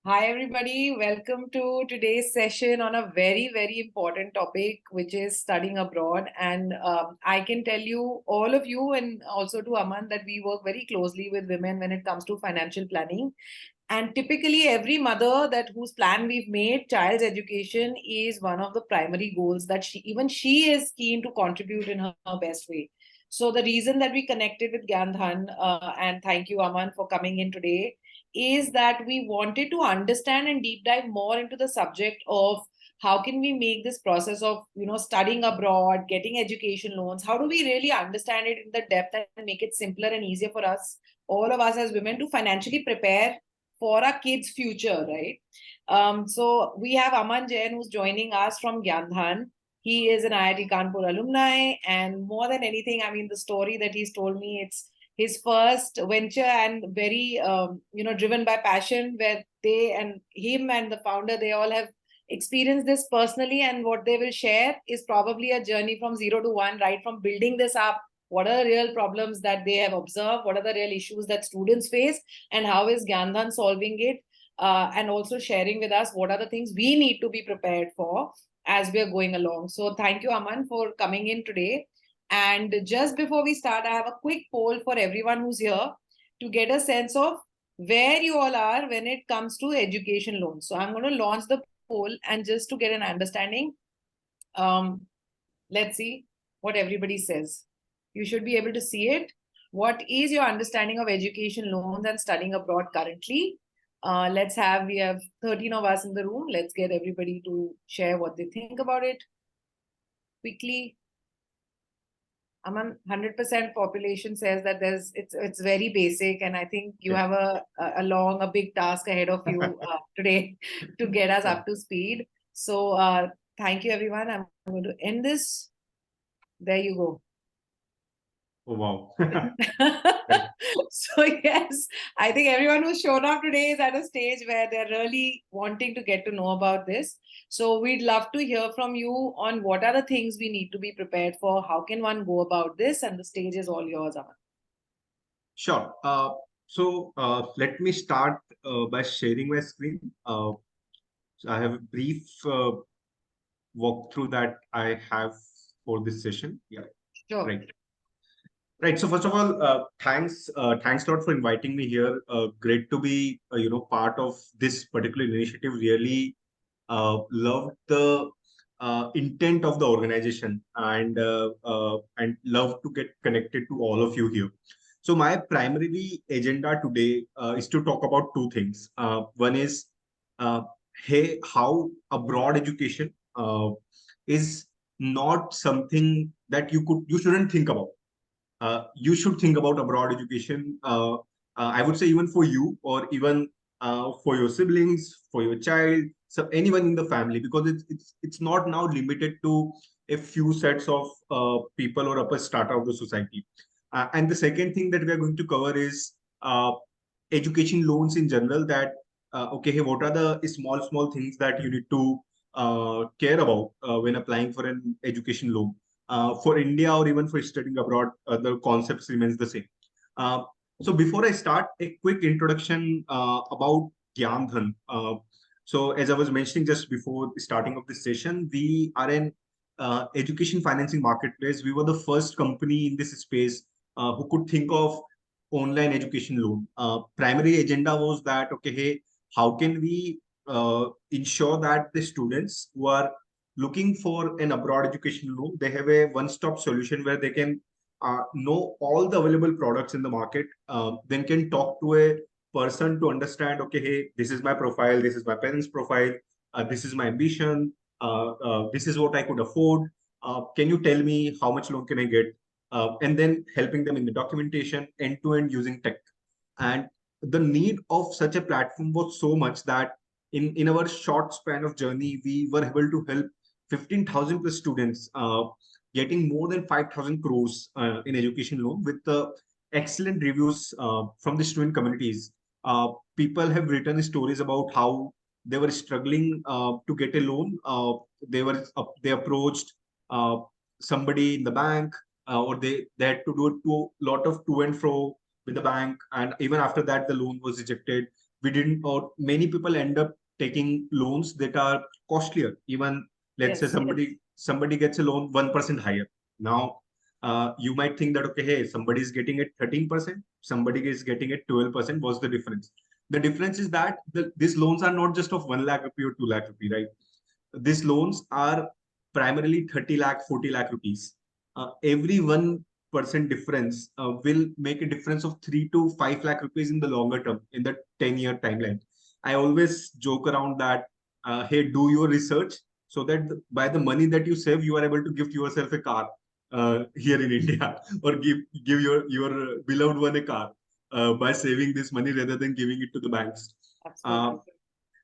Hi, everybody. Welcome to today's session on a very, very important topic, which is studying abroad. And I can tell you, all of you, and also to Aman, that we work very closely with women when it comes to financial planning. And typically, every mother that whose plan we've made, child's education is one of the primary goals that she is keen to contribute in her best way. So the reason that we connected with Gyandhan, and thank you, Aman, for coming in today, is that we wanted to understand and deep dive more into the subject of how can we make this process of studying abroad, getting education loans, how do we really understand it in the depth and make it simpler and easier for us, all of us as women, to financially prepare for our kids' future, right? So we have Aman Jain, who's joining us from Gyandhan. He is an IIT Kanpur alumni, and more than anything, I mean, the story that he's told me, it's his first venture and very, driven by passion, where they and him and the founder, they all have experienced this personally, and what they will share is probably a journey from 0 to 1, right? From building this up, what are the real problems that they have observed, what are the real issues that students face, and how is Gyandhan solving it, and also sharing with us what are the things we need to be prepared for as we're going along. So thank you, Aman, for coming in today. And just before we start, I have a quick poll for everyone who's here to get a sense of where you all are when it comes to education loans. So I'm going to launch the poll, and just to get an understanding, let's see what everybody says. You should be able to see it. What is your understanding of education loans and studying abroad currently? We have 13 of us in the room. Let's get everybody to share what they think about it quickly. Aman, 100% population says that it's very basic, and I think you have a big task ahead of you today to get us up to speed. So thank you, everyone. I'm going to end this. There you go. Oh, wow. So yes, I think everyone who's shown up today is at a stage where they're really wanting to get to know about this. So we'd love to hear from you on what are the things we need to be prepared for, how can one go about this, and the stage is all yours, Aman. Sure. Let me start by sharing my screen. So I have a brief walkthrough that I have for this session. Yeah, Sure. right. Right. So first of all, thanks a lot for inviting me here. Great to be, part of this particular initiative. Really loved the intent of the organization, and love to get connected to all of you here. So my primary agenda today is to talk about two things. One is, uh, hey, how abroad education is not something that you shouldn't think about. You should think about abroad education. I would say even for you, or even for your siblings, for your child, so anyone in the family, because it's not now limited to a few sets of people or upper strata of the society. And the second thing that we are going to cover is education loans in general. That okay, hey, what are the small things that you need to care about when applying for an education loan? For India or even for studying abroad, the concepts remains the same. So before I start, a quick introduction about Gyandhan. So as I was mentioning just before the starting of this session, we are an education financing marketplace. We were the first company in this space who could think of online education loan. Primary agenda was that, okay, hey, how can we ensure that the students who are looking for an abroad education loan, they have a one-stop solution where they can know all the available products in the market, then can talk to a person to understand, okay, hey, this is my profile, this is my parents' profile, this is my ambition, this is what I could afford. Can you tell me how much loan can I get? And then helping them in the documentation end to end using tech. And the need of such a platform was so much that in our short span of journey, we were able to help 15,000 plus students getting more than 5,000 crores in education loan with the excellent reviews from the student communities. People have written stories about how they were struggling to get a loan. They approached uh, somebody in the bank, or they had to do a lot of to and fro with the bank, and even after that the loan was rejected. we didn't, or many people end up taking loans that are costlier. Even let's say Yes. somebody gets a loan 1% higher. Now, you might think that, okay, hey, somebody is getting it 13%, somebody is getting it 12%. What's the difference? The difference is that these loans are not just of 1 lakh rupee or 2 lakh rupee, right? These loans are primarily 30 lakh, 40 lakh rupees. Every 1% difference will make a difference of 3 to 5 lakh rupees in the longer term, in the 10-year timeline. I always joke around that, hey, do your research so that by the money that you save, you are able to gift yourself a car here in India, or give your beloved one a car by saving this money rather than giving it to the banks. Uh, Absolutely.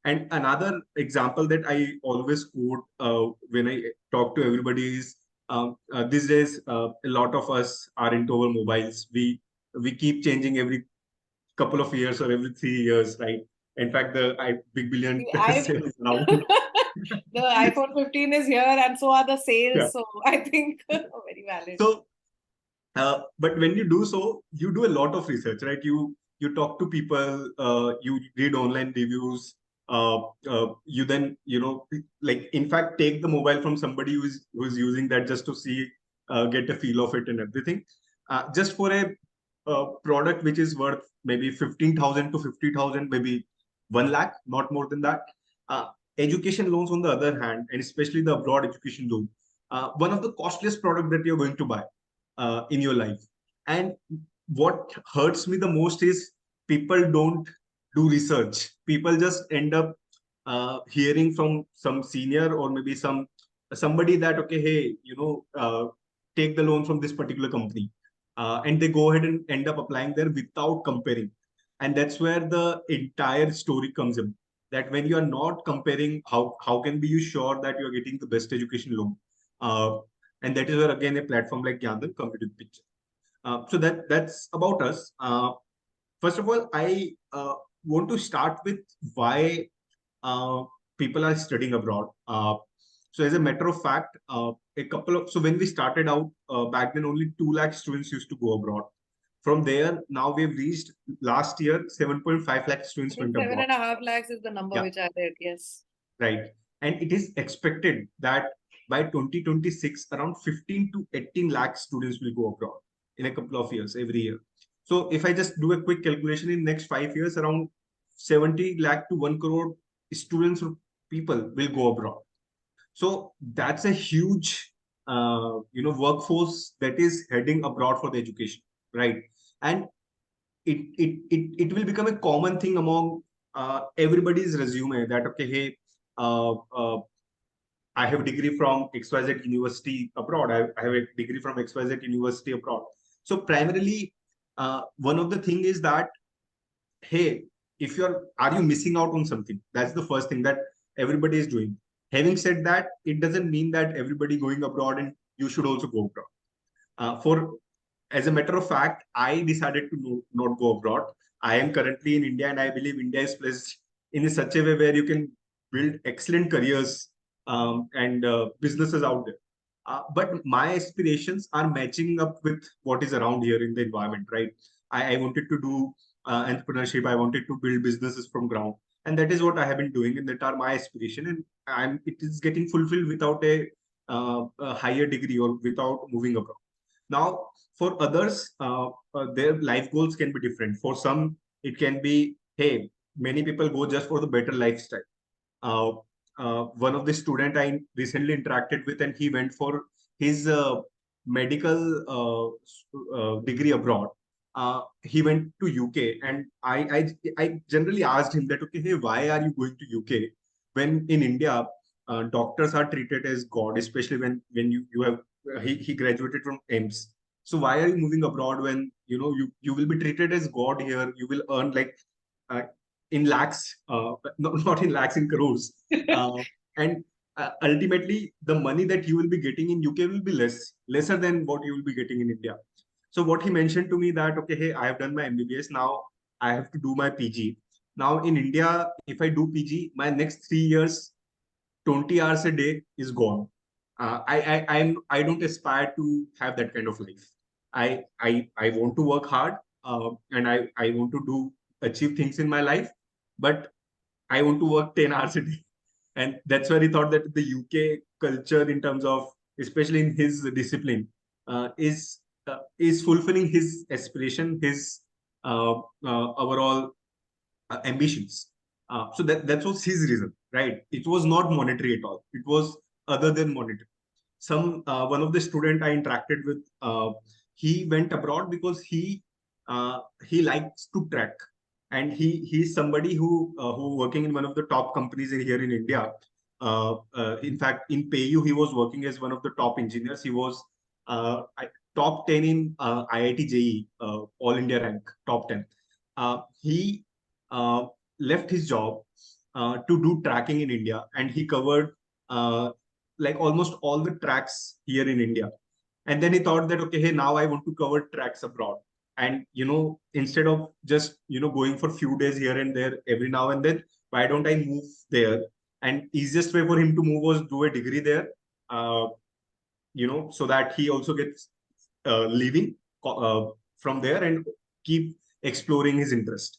and another example that I always quote when I talk to everybody is, these days a lot of us are into our mobiles. We keep changing every couple of years or every 3 years, right? In fact, big billion The I sale is around. the iPhone 15 is here, and so are the Yeah. sales. So I think very valid. So, but when you do so, you do a lot of research, right? You talk to people, you read online reviews, you then, like, in fact, take the mobile from somebody who's using that just to see, get a feel of it and everything. Just for a product which is worth maybe 15,000 to 50,000, maybe 1 lakh, not more than that. Uh, Education loans, on the other hand, and especially the abroad education loan, one of the costliest product that you're going to buy in your life. And what hurts me the most is people don't do research. People just end up hearing from some senior or maybe somebody that, okay, hey, take the loan from this particular company, and they go ahead and end up applying there without comparing. And that's where the entire story comes in. That when you are not comparing, how can be you sure that you are getting the best education loan? Uh, and that is where again a platform like Gyandhan comes into the picture. So that's about us. First of all, I want to start with why people are studying abroad. So as a matter of fact, so when we started out back then, only 2 lakh students used to go abroad. From there, now we've reached last year 7.5 lakh I students think went seven abroad. and a half lakhs is the number Yeah, which I read. Yes. right. And it is expected that by 2026, around 15 to 18 lakh students will go abroad in a couple of years, every year. So if I just do a quick calculation, in next 5 years, around 70 lakh to 1 crore students or people will go abroad. So that's a huge, workforce that is heading abroad for the education, right? And it will become a common thing among everybody's resume that, okay, hey, uh, uh, I have a degree from XYZ University abroad. I have a degree from XYZ University abroad. So primarily, one of the thing is that, hey, if are you missing out on something? That's the first thing that everybody is doing. Having said that, it doesn't mean that everybody going abroad and you should also go abroad. For As a matter of fact, I decided to not go abroad. I am currently in India, and I believe India is placed in such a way where you can build excellent careers and businesses out there. But my aspirations are matching up with what is around here in the environment, right? I wanted to do entrepreneurship. I wanted to build businesses from ground, and that is what I have been doing, and that are my aspiration. And it is getting fulfilled without a higher degree or without moving abroad. Now, for others, their life goals can be different. For some, it can be, hey, many people go just for the better lifestyle. Uh, One of the student I recently interacted with, and he went for his medical degree abroad. He went to UK, and I generally asked him that, okay, hey, why are you going to UK when in India doctors are treated as God, especially when you have he graduated from AIMS. So why are you moving abroad when you will be treated as God here? You will earn like uh, in lakhs, not in lakhs, in crores. And ultimately, the money that you will be getting in UK will be lesser than what you will be getting in India. So what he mentioned to me that, okay, hey, I have done my MBBS. Now I have to do my PG. Now in India, if I do PG, my next 3 years, 20 hours a day is gone. I don't aspire to have that kind of life. I want to work hard, and I want to do achieve things in my life. but I want to work 10 hours a day. And that's where he thought that the UK culture, in terms of, especially in his discipline, is fulfilling his aspiration, his overall ambitions. So that was his reason, right? It was not monetary at all. It was other than monetary. Some one of the student I interacted with, he went abroad because he likes to track, and he's somebody who working in one of the top companies here in India. In fact, in PayU, he was working as one of the top engineers. He was top 10 in IIT JEE, All India rank, top 10. He uh, left his job to do tracking in India, and he covered like almost all the tracks here in India. And then he thought that, okay, hey, now I want to cover tracks abroad. And, instead of just, going for few days here and there every now and then, why don't I move there? And easiest way for him to move was do a degree there, uh, so that he also gets leaving from there and keep exploring his interest.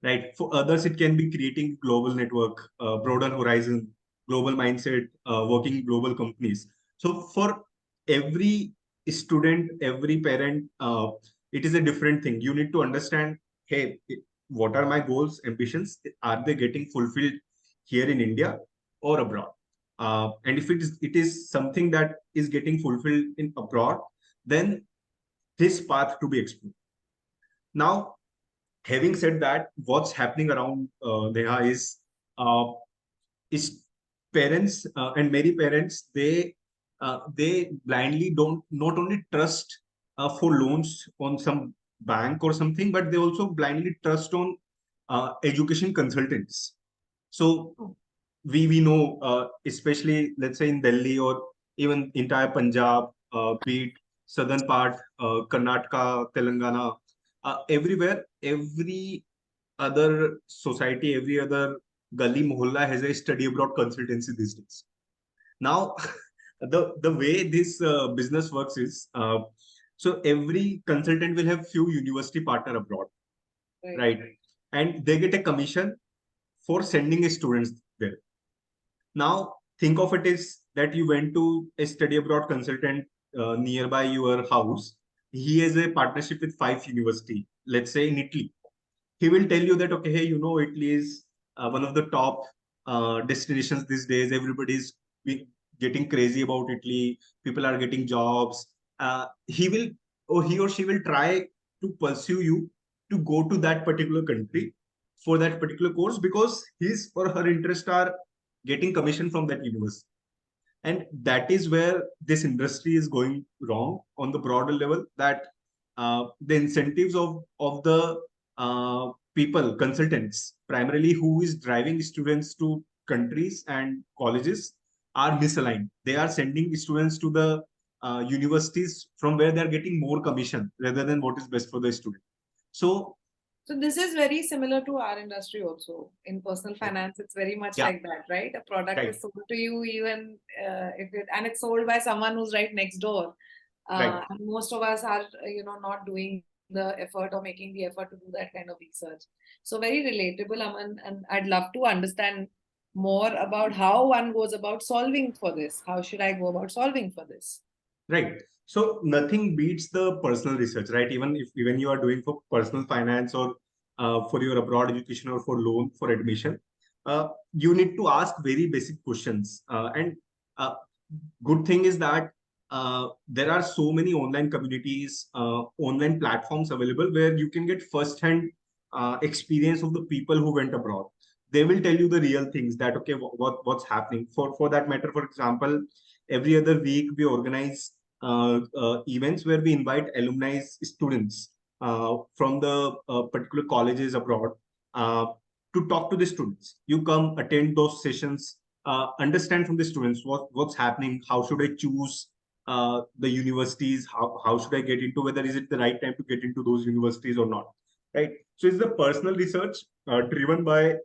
Right. For others, it can be creating global network, broader horizon, global mindset, working in global companies. So for every student, every parent, it is a different thing. You need to understand, hey, what are my goals, ambitions? Are they getting fulfilled here in India or abroad? And if it is something that is getting fulfilled in abroad, then this path to be explored. Now, having said that, what's happening around Neha uh, is parents, and many parents, they blindly don't not only trust for loans on some bank or something, but they also blindly trust on education consultants. So we know, especially let's say in Delhi or even entire Punjab, be it southern part, Karnataka, Telangana, everywhere, every other society, every other gully mohalla has a study abroad consultancy these days. Now, the way this business works is, so every consultant will have few university partner abroad, right? And they get a commission for sending students there. Now, think of it as that you went to a study abroad consultant nearby your house. He has a partnership with five university, let's say in Italy. He will tell you that, okay, hey, Italy is one of the top destinations these days. Everybody's getting crazy about Italy. People are getting jobs. He will, or he or she will try to pursue you to go to that particular country for that particular course, because his or her interest are getting commission from that university. And that is where this industry is going wrong on the broader level, that the incentives of the people, consultants, primarily who is driving students to countries and colleges, are misaligned. They are sending students to the universities from where they are getting more commission rather than what is best for the student. So So this is very similar to our industry also. In personal finance, it's very much yeah, like that, right? A product right, is sold to you even if it and it's sold by someone who's right next door. right. And most of us are, not doing the effort or making the effort to do that kind of research. So very relatable, Aman, and I'd love to understand more about how one goes about solving for this. How should I go about solving for this? Right. So nothing beats the personal research, right? Even you are doing for personal finance or for your abroad education or for loan for admission, you need to ask very basic questions. And uh, good thing is that there are so many online communities, online platforms available where you can get first-hand experience of the people who went abroad. They will tell you the real things, that okay, what's happening. For that matter, for example, every other week we organize events where we invite alumni students from the particular colleges abroad uh, to talk to the students. You come attend those sessions, understand from the students what's happening, how should I choose the universities, how should I get into, whether is it the right time to get into those universities or not, right? So it's the personal research driven by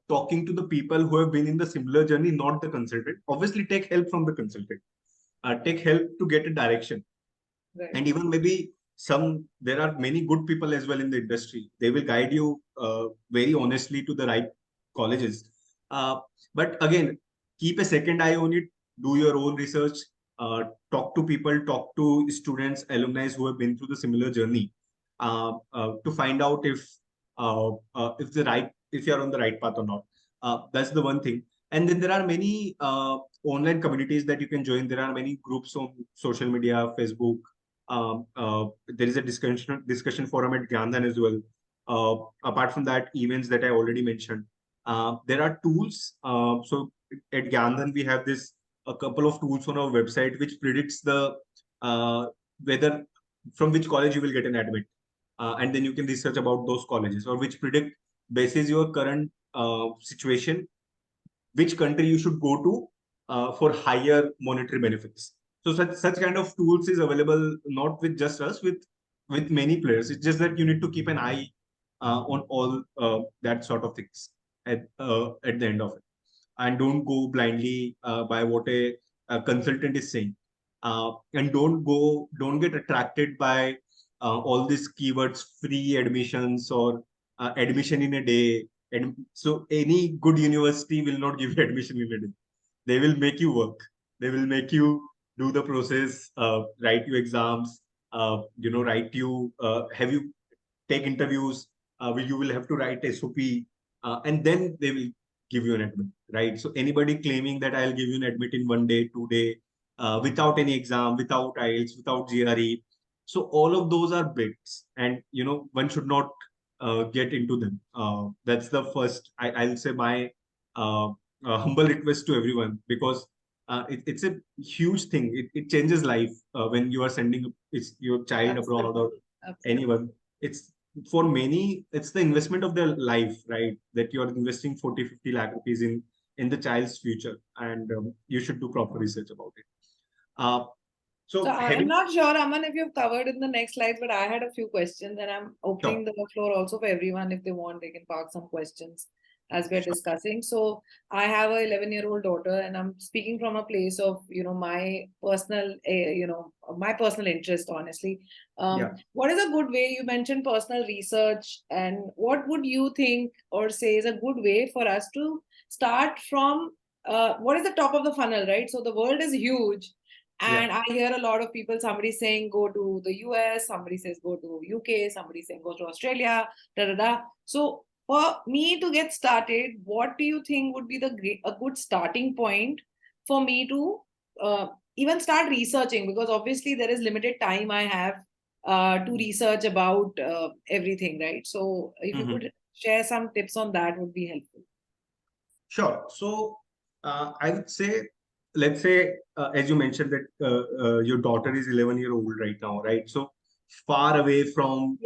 talking to the people who have been in the similar journey, not the consultant. Obviously, take help from the consultant, take help to get a direction. Right. And even maybe there are many good people as well in the industry. They will guide you very honestly to the right colleges. Uh, but again, keep a second eye on it. Do your own research. Talk to people. Talk to students, alumni who have been through the similar journey to find out if you're on the right path or not. That's the one thing. And then there are many online communities that you can join. There are many groups on social media, Facebook. There is a discussion forum at Gyandhan as well. Apart from that, events that I already mentioned. There are tools. So at Gyandhan, we have a couple of tools on our website which predicts the whether from which college you will get an admit, and then you can research about those colleges, or which predict basis your current situation, which country you should go to for higher monetary benefits. So such kind of tools is available not with just us, with many players. It's just that you need to keep an eye on all that sort of things at the end of it, and don't go blindly by what a consultant is saying, and don't get attracted by all these keywords, free admissions or admission in a day. And so any good university will not give you admission in a day. They will make you work. They will make you do the process, write you exams, write you, have you take interviews, where you will have to write SOP, and then they will give you an admit, right? So anybody claiming that I'll give you an admit in 1 day, 2 day, without any exam, without IELTS, without GRE, so all of those are bits, and one should not get into them. That's the first, I'll say, my humble request to everyone, because it's a huge thing. It changes life when you are sending your child abroad, or anyone. It's for many, it's the investment of their life, right? That you are investing 40-50 lakh rupees in the child's future, and you should do proper research about it. So I'm not sure, Aman, if you've covered in the next slide, but I had a few questions, and I'm opening the floor also for everyone. If they want, they can park some questions as we're discussing. So I have a 11-year-old daughter, and I'm speaking from a place of, my personal, my personal interest, honestly. What is a good way? You mentioned personal research, and what would you think or say is a good way for us to start from? What is the top of the funnel, right? So the world is huge. And I hear a lot of people, somebody saying go to the US, somebody says go to UK, somebody saying go to Australia, da da da. So for me to get started, what do you think would be a good starting point for me to even start researching? Because obviously there is limited time I have to research about everything, right? So if you could share some tips on that, would be helpful. Sure. So I would say, let's say, as you mentioned that your daughter is 11-year-old right now, right? So far away from,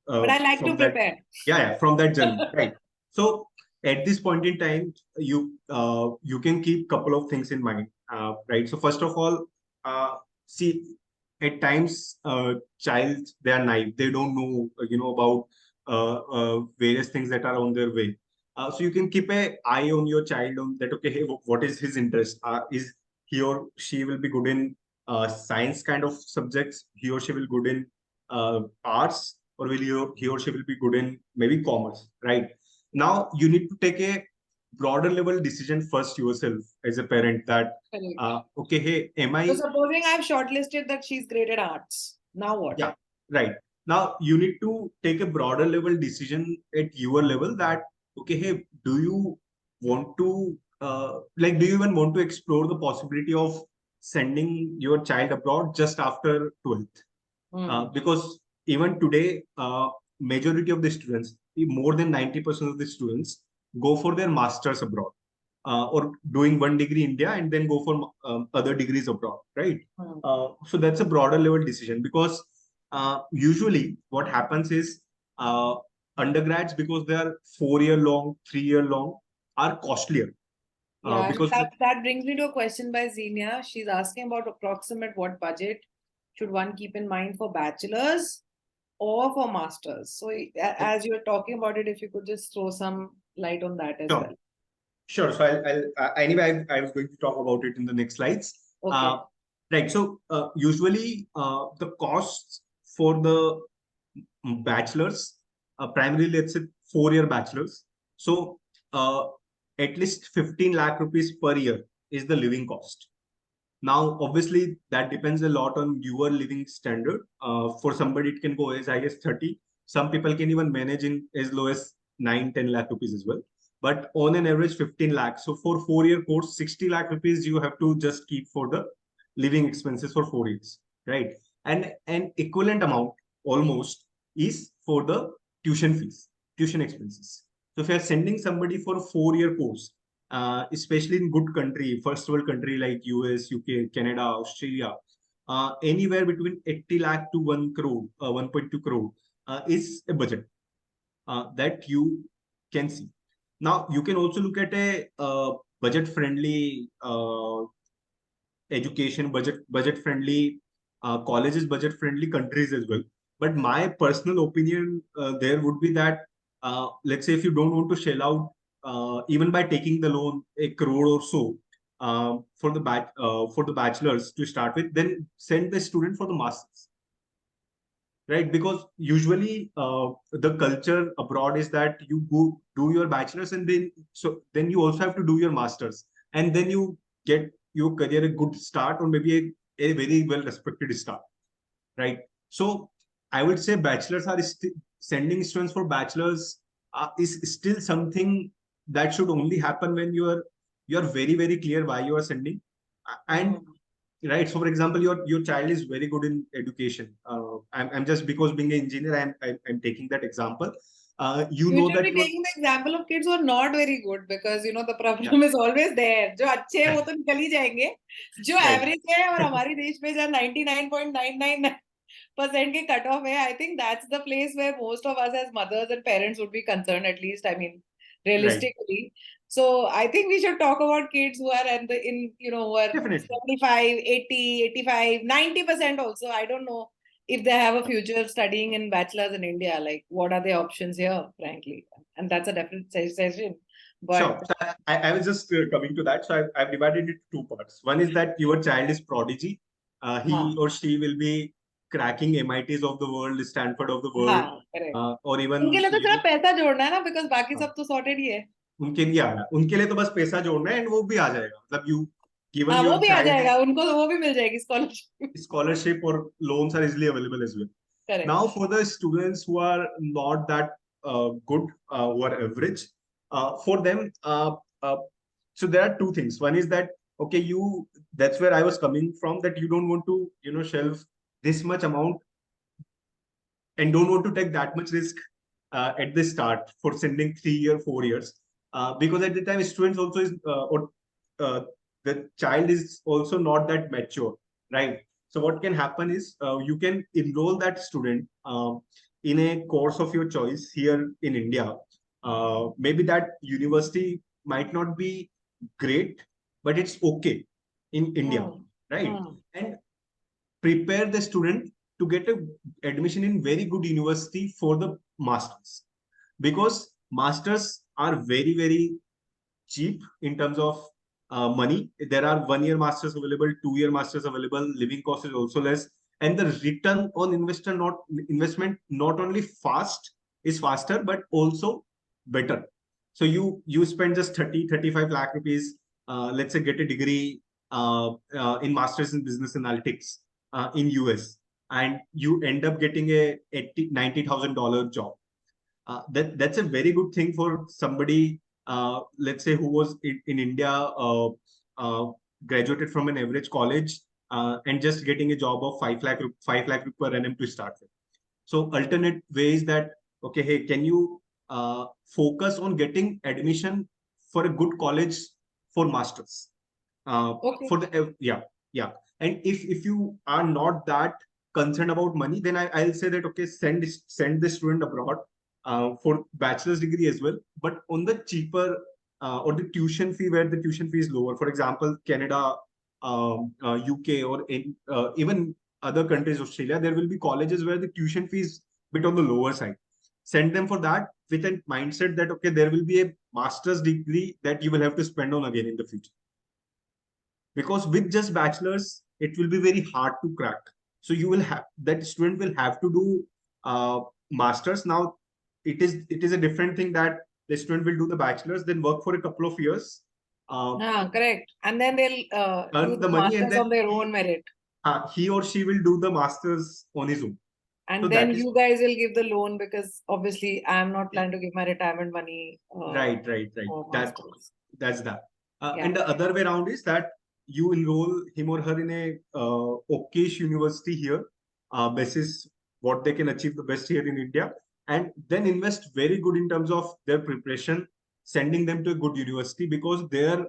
but I like to prepare. From that journey, right? So at this point in time, you can keep couple of things in mind, right? So first of all, see, at times, child, they are naive. They don't know, about various things that are on their way. So you can keep an eye on your child on that. Okay, hey, what is his interest? Is he or she will be good in science kind of subjects? He or she will good in arts, or will he or she will be good in maybe commerce, right? Now you need to take a broader level decision first yourself as a parent, that okay, hey, am I? So supposing I've shortlisted that she's great at arts, now what? Yeah, right. Now you need to take a broader level decision at your level, that okay, hey, do you want to do you even want to explore the possibility of sending your child abroad just after 12th? Because even today, majority of the students, more than 90% of the students, go for their masters abroad, or doing one degree in India and then go for other degrees abroad, right? So that's a broader level decision, because usually what happens is, undergrads, because they are 4 year long, 3 year long, are costlier. Because that brings me to a question by Xenia. She's asking about approximate what budget should one keep in mind for bachelor's or for masters. So as you're talking about it, if you could just throw some light on that as well. Sure. So anyway, I was going to talk about it in the next slides. Okay. Right. So usually the costs for the bachelors, primarily let's say 4-year bachelors. So at least 15 lakh rupees per year is the living cost. Now, obviously, that depends a lot on your living standard. For somebody, it can go as high as 30. Some people can even manage in as low as 9-10 lakh rupees as well. But on an average, 15 lakhs. So for 4-year course, 60 lakh rupees you have to just keep for the living expenses for 4 years, right? And an equivalent amount almost is for the tuition fees, tuition expenses. So if you're sending somebody for a 4-year course, especially in good country, first world country like US, UK, Canada, Australia, anywhere between 80 lakh to 1 crore, 1.2 crore is a budget that you can see. Now, you can also look at a budget friendly education, budget friendly colleges, budget friendly countries as well. But my personal opinion there would be that let's say if you don't want to shell out even by taking the loan a crore or so for the bachelors to start with, then send the student for the masters, right? Because usually the culture abroad is that you go do your bachelor's and then you also have to do your master's, and then you get your career a good start, or maybe a very well respected start, right? So I would say bachelors are sending students for bachelors is still something that should only happen when you're very very clear why you are sending. And right, so for example, your child is very good in education. I'm just, because being an engineer, I'm taking that example. You You know should that be your taking the example of kids who are not very good, because you know the yeah, problem is always there. जो अच्छे हैं वो तो निकल ही जाएंगे, जो right. Average है और हमारे देश में जहाँ 99.999% के कट ऑफ है, I think that's the place where most of us as mothers and parents would be concerned, at least, I mean, Right, realistically. So I think we should talk about kids who are who are definitely. 75, 80, 85, 90% also. I don't know if they have a future studying in bachelor's in India. Like, what are the options here, frankly? And that's a different session. But Sure. So I was just coming to that. So I've divided it into two parts. One is that your child is prodigy. He हाँ or she will be cracking MITs of the world, Stanford of the world, हाँ correct, or उनके even, लिए तो सिर्फ पैसा जोड़ना है ना, बिकॉज बाकी सब तो सॉर्टेड ही है. उनके लिए आना, उनके लिए तो बस पैसा जोड़ना है, एंड वो भी आ जाएगा. मतलब यू गिवन हाँ वो योर भी आ चाइल्ड जाएगा, उनको तो वो भी मिल जाएगी scholarship. scholarship or loans are easily available as well. Correct. Now, for the students who are not that good, who are average, for them, so there are two things. One is that, okay, that's where I was coming from, that you don't want to, shelve this much amount and don't want to take that much risk at the start for sending 3 year, 4 years, because at the time students also is or the child is also not that mature, right? So what can happen is you can enroll that student in a course of your choice here in India. Maybe that university might not be great, but it's okay in India, hmm. right? Hmm. And prepare the student to get a admission in very good university for the masters, because masters are very very cheap in terms of money. There are 1 year masters available, 2 year masters available. Living cost is also less, and the return on investment not only is faster, but also better. So you spend just 30-35 lakh rupees, let's say get a degree in masters in business analytics in US, and you end up getting a $90,000 job. That's a very good thing for somebody, let's say, who was in India, uh, graduated from an average college, and just getting a job of 5 lakh per annum to start with. So alternate ways that, okay, hey, can you focus on getting admission for a good college for masters? Okay. For the yeah. And if you are not that concerned about money, then I'll say that, okay, send the student abroad for bachelor's degree as well, but on the cheaper or the tuition fee, where the tuition fee is lower. For example, Canada, UK, or even other countries, Australia, there will be colleges where the tuition fee is a bit on the lower side. Send them for that with a mindset that, okay, there will be a master's degree that you will have to spend on again in the future, because with just bachelor's it will be very hard to crack. So you will have that student will have to do masters. Now it is a different thing that the student will do the bachelor's, then work for a couple of years, uh, Correct. And then they'll do earn the the money, and masters then on their own merit. he or she will do the masters on his own. So And then that is you guys will give the loan because obviously I'm not planning to give my retirement money right. for masters. That's that. Yeah. And the other way around is that you enroll him or her in a okayish university here, basis what they can achieve the best here in India, and then invest very good in terms of their preparation, sending them to a good university, because there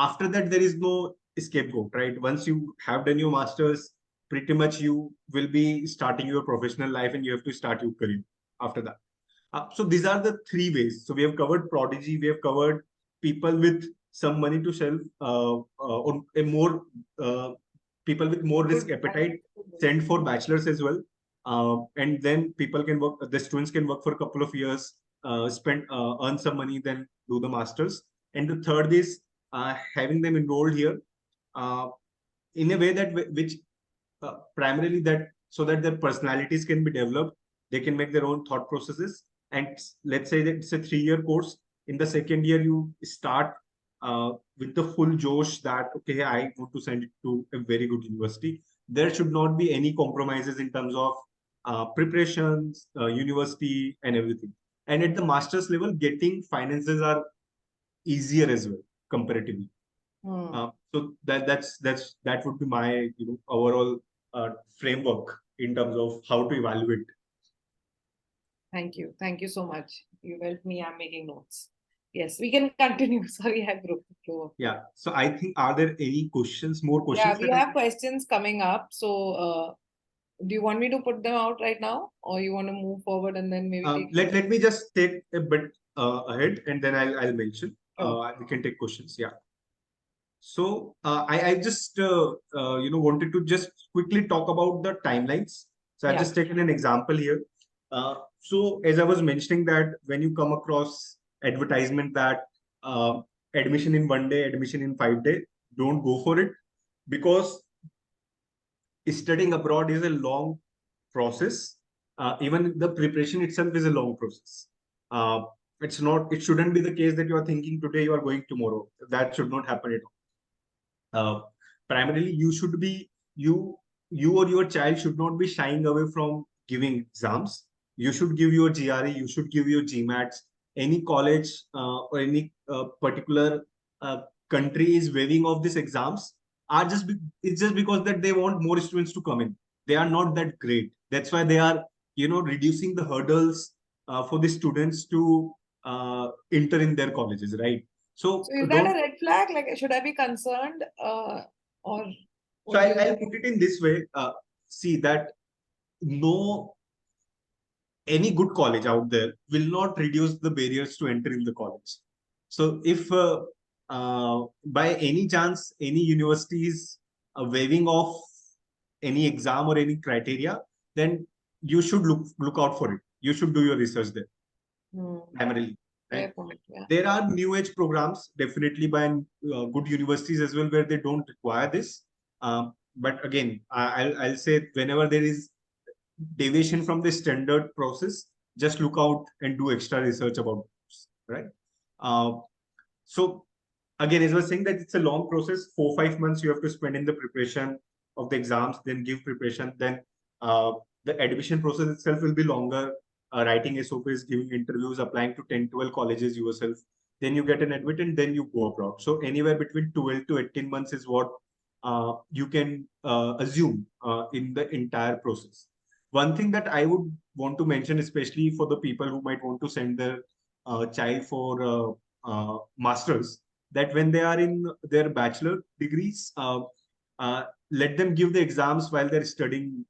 after that there is no scapegoat, right? Once you have done your masters, pretty much you will be starting your professional life, and you have to start your career after that. So these are the three ways. So we have covered prodigy, we have covered people with some money to sell, or a more people with more risk Good. appetite send for bachelors as well. And then people can work, the students can work for a couple of years, spend, earn some money, then do the masters. And the third is having them enrolled here uh, in a way that which primarily that so that their personalities can be developed, they can make their own thought processes. And let's say that it's a 3-year course. In the second year you start with the full josh that okay, I want to send it to a very good university. There should not be any compromises in terms of preparations, university and everything. And at the master's level, getting finances are easier as well comparatively. Hmm. So that would be my overall framework in terms of how to evaluate. Thank you. Thank you so much. You helped me. I'm making notes. Yes, we can continue. Sorry, I broke the flow. Yeah. So I think, are there any questions, more Yeah, questions we that I have can? questions coming up. So, do you want me to put them out right now, or you want to move forward and then maybe take Let questions? let me just take a bit ahead, and then I'll mention. Sure. We can take questions. Yeah. So I just wanted to just quickly talk about the timelines. So I've Yeah. just taken an example here. So as I was mentioning, that when you come across advertisement that uh, admission in 1 day, admission in 5 day, don't go for it, because studying abroad is a long process. Even the preparation itself is a long process. Uh, it's not. It shouldn't be the case that you are thinking today you are going tomorrow. That should not happen at all. Primarily you should be you or your child should not be shying away from giving exams. You should give your GRE, you should give your GMATs. Any college or any particular country is waiving off these exams are it's just because that they want more students to come in. They are not that great. That's why they are reducing the hurdles for the students to enter in their colleges, right? So So, is that a don't. red flag? Like, should I be concerned, or So what do you I'll think? put it in this way. See that no any good college out there will not reduce the barriers to enter in the college. So if by any chance any university is waiving off any exam or any criteria, then you should look out for it. You should do your research there Hmm. primarily, right? Fair point. Yeah. There are new age programs definitely by good universities as well where they don't require this. But again, I'll say whenever there is deviation from the standard process, just look out and do extra research about this, right? Uh, so again, as I was saying, that it's a long process. 4-5 months you have to spend in the preparation of the exams, then give preparation, then uh, the admission process itself will be longer. Writing SOPs, giving interviews, applying to 10, 12 colleges yourself. Then you get an admit, and then you go abroad. So anywhere between 12 to 18 months is what you can assume in the entire process. One thing that I would want to mention, especially for the people who might want to send their child for masters, that when they are in their bachelor degrees, let them give the exams while they're studying.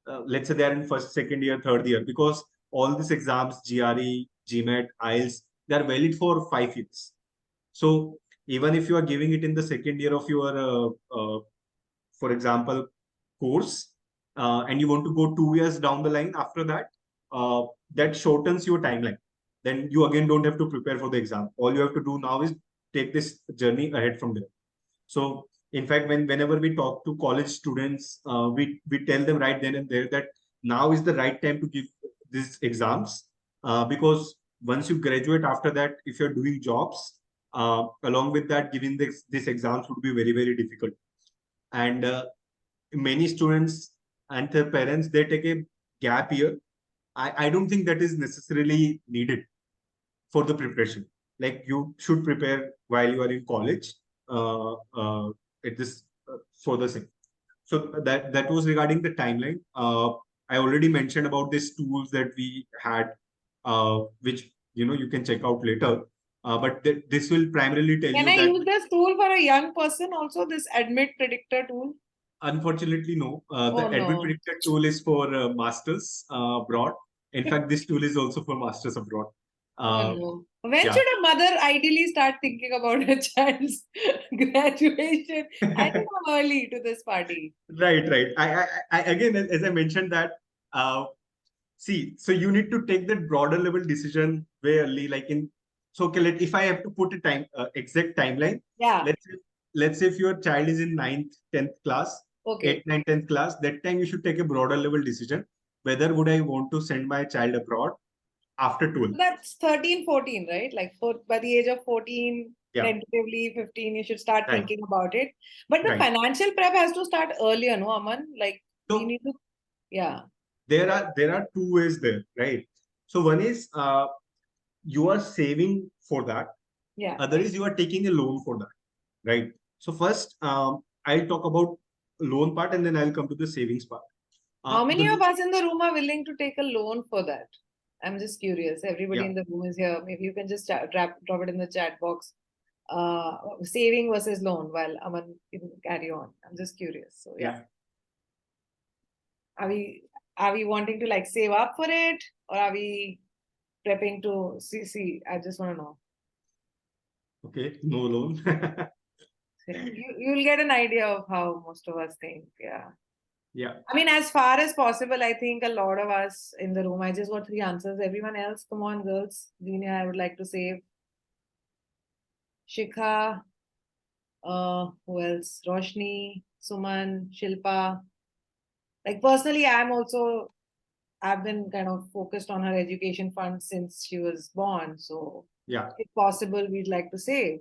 Let's say they're in first, second year, third year, because all these exams, GRE, GMAT, IELTS, they're valid for 5 years. So even if you are giving it in the second year of your, for example, course, and you want to go 2 years down the line after that, uh, that shortens your timeline. Then you again don't have to prepare for the exam. All you have to do now is take this journey ahead from there. So In fact, whenever we talk to college students, we tell them right then and there that now is the right time to give these exams, because once you graduate, after that, if you're doing jobs, along with that, giving this exams would be very, very difficult. And many students and their parents, they take a gap year. I don't think that is necessarily needed for the preparation. Like, you should prepare while you are in college, uh, uh, at this for the same. So that was regarding the timeline. I already mentioned about these tools that we had, which you can check out later. But this will primarily tell Can you I that, use this tool for a young person also, this admit predictor tool? unfortunately, no. Oh The Admit no. Predictor tool is for masters abroad. In fact, this tool is also for masters abroad. Oh Uh, no. When yeah. should a mother ideally start thinking about her child's graduation? I think I'm early to this party. Right, right. Again, as I mentioned that, uh, see, so you need to take that broader level decision very early, like in, so okay, if I have to put a exact timeline, Yeah. let's say, if your child is in ninth, 10th class, Okay. 8th, 9th, 10th class, that time you should take a broader level decision. Whether would I want to send my child abroad after 12th? That's 13, 14, right? Like by the age of 14, Yeah, tentatively 15, you should start right, thinking about it. But the right. financial prep has to start earlier, no, Aman? Like we So need to, yeah, there are two ways there, right? So one is, you are saving for that. yeah. Other is you are taking a loan for that, right? So first, I'll talk about loan part, and then I'll come to the savings part. How The many of loan, us in the room are willing to take a loan for that? I'm just curious. Everybody yeah. in the room is here. Maybe you can just drop it in the chat box. Saving versus loan. Well, Aman, you can carry on. I'm just curious. So yeah, Yeah. are we are we wanting to like save up for it, or are we prepping to see? I just want to know. Okay, no loan. Yeah, you'll get an idea of how most of us think. Yeah. Yeah. I mean, as far as possible, I think a lot of us in the room, I just got three answers. Everyone else, come on, girls. Dina, I would like to save. Shikha, who else? Roshni, Suman, Shilpa. Like personally, I've been kind of focused on her education fund since she was born. So Yeah. if possible, we'd like to save.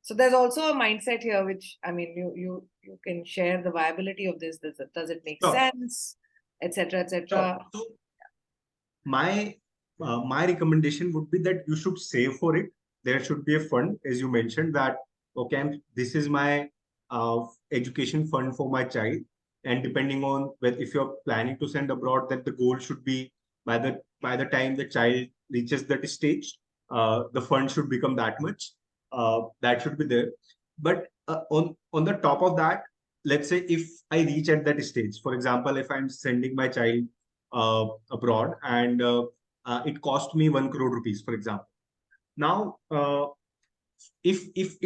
So there's also a mindset here, which I mean, you can share the viability of this. Does it make Sure. sense, etc., Sure. etc. So my recommendation would be that you should save for it. There should be a fund, as you mentioned, that okay, this is my education fund for my child, and depending on whether, if you're planning to send abroad, that the goal should be, by the time the child reaches that stage, the fund should become that much. That should be there. But on the top of that, let's say if I reach at that stage, for example, if I'm sending my child abroad, and it cost me 1 crore rupees, for example. Now, if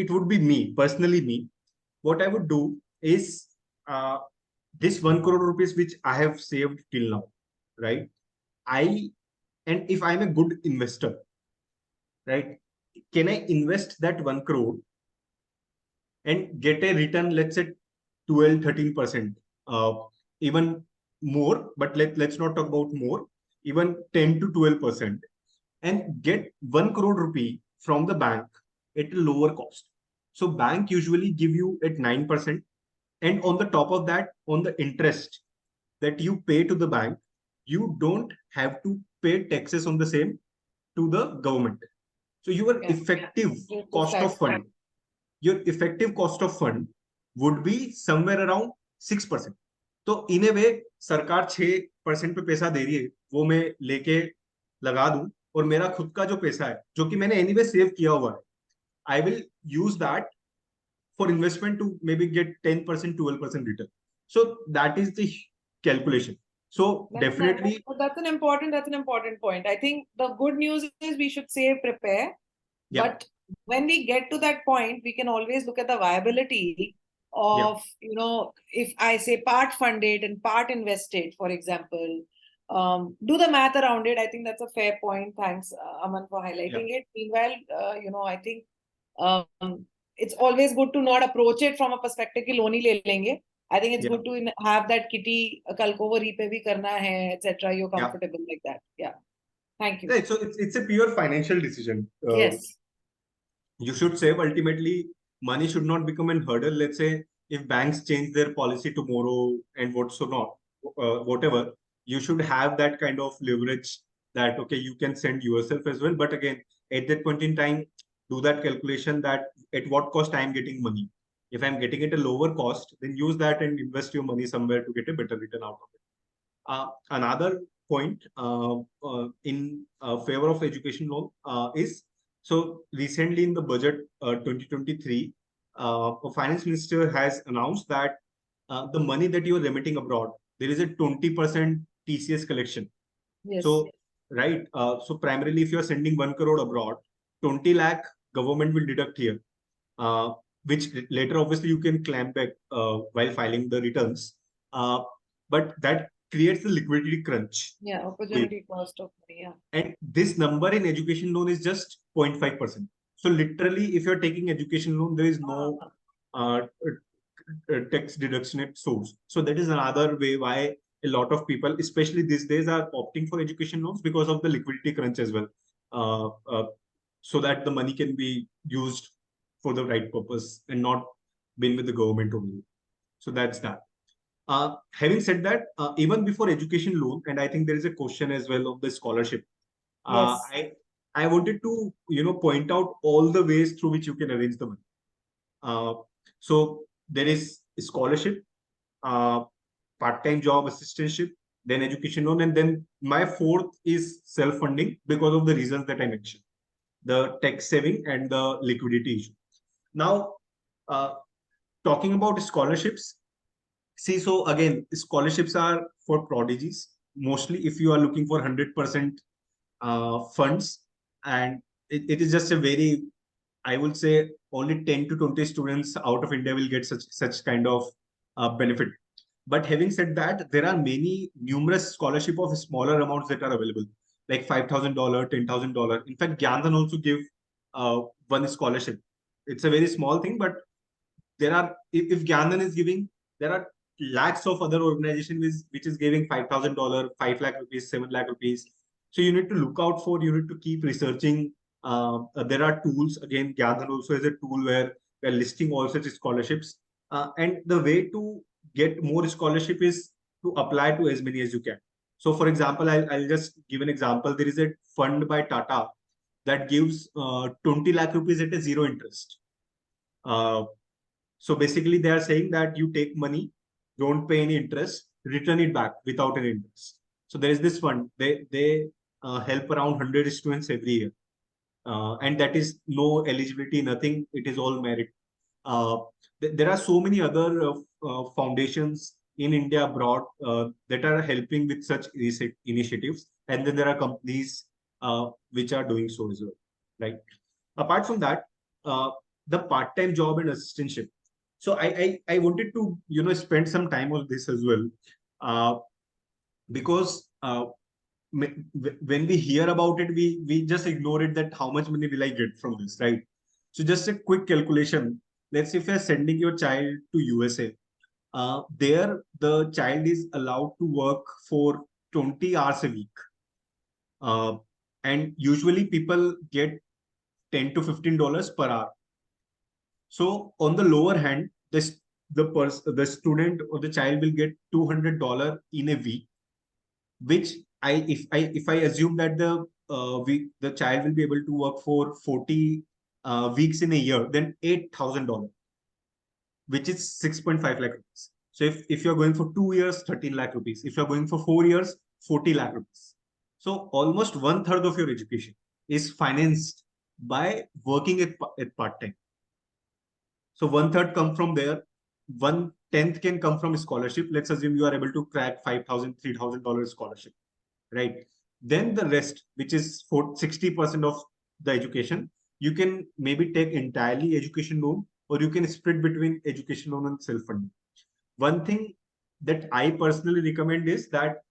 it would be me personally, what I would do is, uh, this 1 crore rupees which I have saved till now, right? I And if I'm a good investor, right? Can I invest that 1 crore and get a return, let's say 12, 13%, even more, but let's not talk about more, even 10 to 12%, and get 1 crore rupee from the bank at a lower cost. So bank usually give you at 9%, and on the top of that, on the interest that you pay to the bank, you don't have to pay taxes on the same to the government. So your Yeah. effective This is cost of fact. fund, your effective cost of fund would be somewhere around 6%. तो इन ए वे सरकार 6% पे पैसा दे रही है, वो मैं लेके लगा दूं, और मेरा खुद का जो पैसा है, जो कि मैंने एनीवे सेव किया हुआ है, I will use that for investment to maybe get 10%, 12% return. So that is the calculation. So That's nice. Definitely. That's an important point. I think the good news is we should save, prepare, या but when we get to that point, we can always look at the viability या of, if I say part funded and part invested, for example, do the math around it. I think that's a fair point. Thanks, Aman, for या highlighting it. Meanwhile, I think um, it's always good to not approach it from a perspective कि loan ही ले लेंगे. I think it's Yeah. good to have that kitty कल को वो repay भी करना है, etc. You're Yeah. comfortable like that. Yeah. Thank you. Right. So it's a pure financial decision. Yes. You should save. Ultimately, money should not become a hurdle. Let's say if banks change their policy tomorrow and what so not, whatever, you should have that kind of leverage that, okay, you can send yourself as well. But again, at that point in time, do that calculation that at what cost I am getting money. If I'm getting it a lower cost, then use that and invest your money somewhere to get a better return out of it. Another point in favor of education loan is, so recently in the budget 2023, a finance minister has announced that the money that you are remitting abroad, there is a 20% TCS collection. Yes. So, right. So primarily, if you are sending 1 crore abroad, 20 lakh government will deduct here, which later obviously you can claim back while filing the returns. But that creates the liquidity crunch. Yeah, opportunity cost of money. Yeah. And this number in education loan is just 0.5%. So literally, if you're taking education loan, there is no tax deduction at source. So that is another way why a lot of people, especially these days, are opting for education loans because of the liquidity crunch as well. So that the money can be used for the right purpose and not been with the government only. So that's that. Having said that, even before education loan, and I think there is a question as well of the scholarship. Yes. I wanted to point out all the ways through which you can arrange the money. So there is scholarship, part-time job assistantship, then education loan, and then my fourth is self-funding because of the reasons that I mentioned, the tax saving and the liquidity issue. Now, talking about scholarships, see, so again, scholarships are for prodigies. Mostly, if you are looking for 100% funds, and it is just a very, I would say, only 10 to 20 students out of India will get such kind of benefit. But having said that, there are many numerous scholarship of smaller amounts that are available, like $5,000, $10,000. In fact, Gyandhan also give one scholarship. It's a very small thing, but there are, if Gyandhan is giving, there are lakhs of other organizations which is giving $5,000, 5 lakh rupees, 7 lakh rupees. So you need to look out for, you need to keep researching. There are tools. Again, Gyandhan also has a tool where we're listing all such scholarships. And the way to get more scholarship is to apply to as many as you can. So for example, I'll just give an example. There is a fund by Tata that gives 20 lakh rupees at a zero interest. So basically, they are saying that you take money, don't pay any interest, return it back without any interest. So there is this fund. They help around 100 students every year, and that is no eligibility, nothing. It is all merit. There are so many other foundations in India abroad that are helping with such initiatives, and then there are companies which are doing so as well. Right. Apart from that, the part-time job and assistantship. So I wanted to spend some time on this as well, because when we hear about it, we just ignore it, that how much money will I get from this, right? So just a quick calculation. Let's say if you're sending your child to USA, there the child is allowed to work for 20 hours a week, and usually people get $10 to $15 per hour. So on the lower hand, the student or the child will get $200 in a week, which if I assume that the child will be able to work for 40 weeks in a year, then $8,000, which is 6.5 lakh rupees. So if you're going for 2 years, 13 lakh rupees. If you're going for 4 years, 40 lakh rupees. So almost 1/3 of your education is financed by working at part-time. So 1/3 come from there. 1/10 can come from scholarship. Let's assume you are able to crack $5,000, $3,000 scholarship, right? Then the rest, which is for 60% of the education, you can maybe take entirely education loan, or you can split between education loan and self-funding. One thing that I personally recommend is that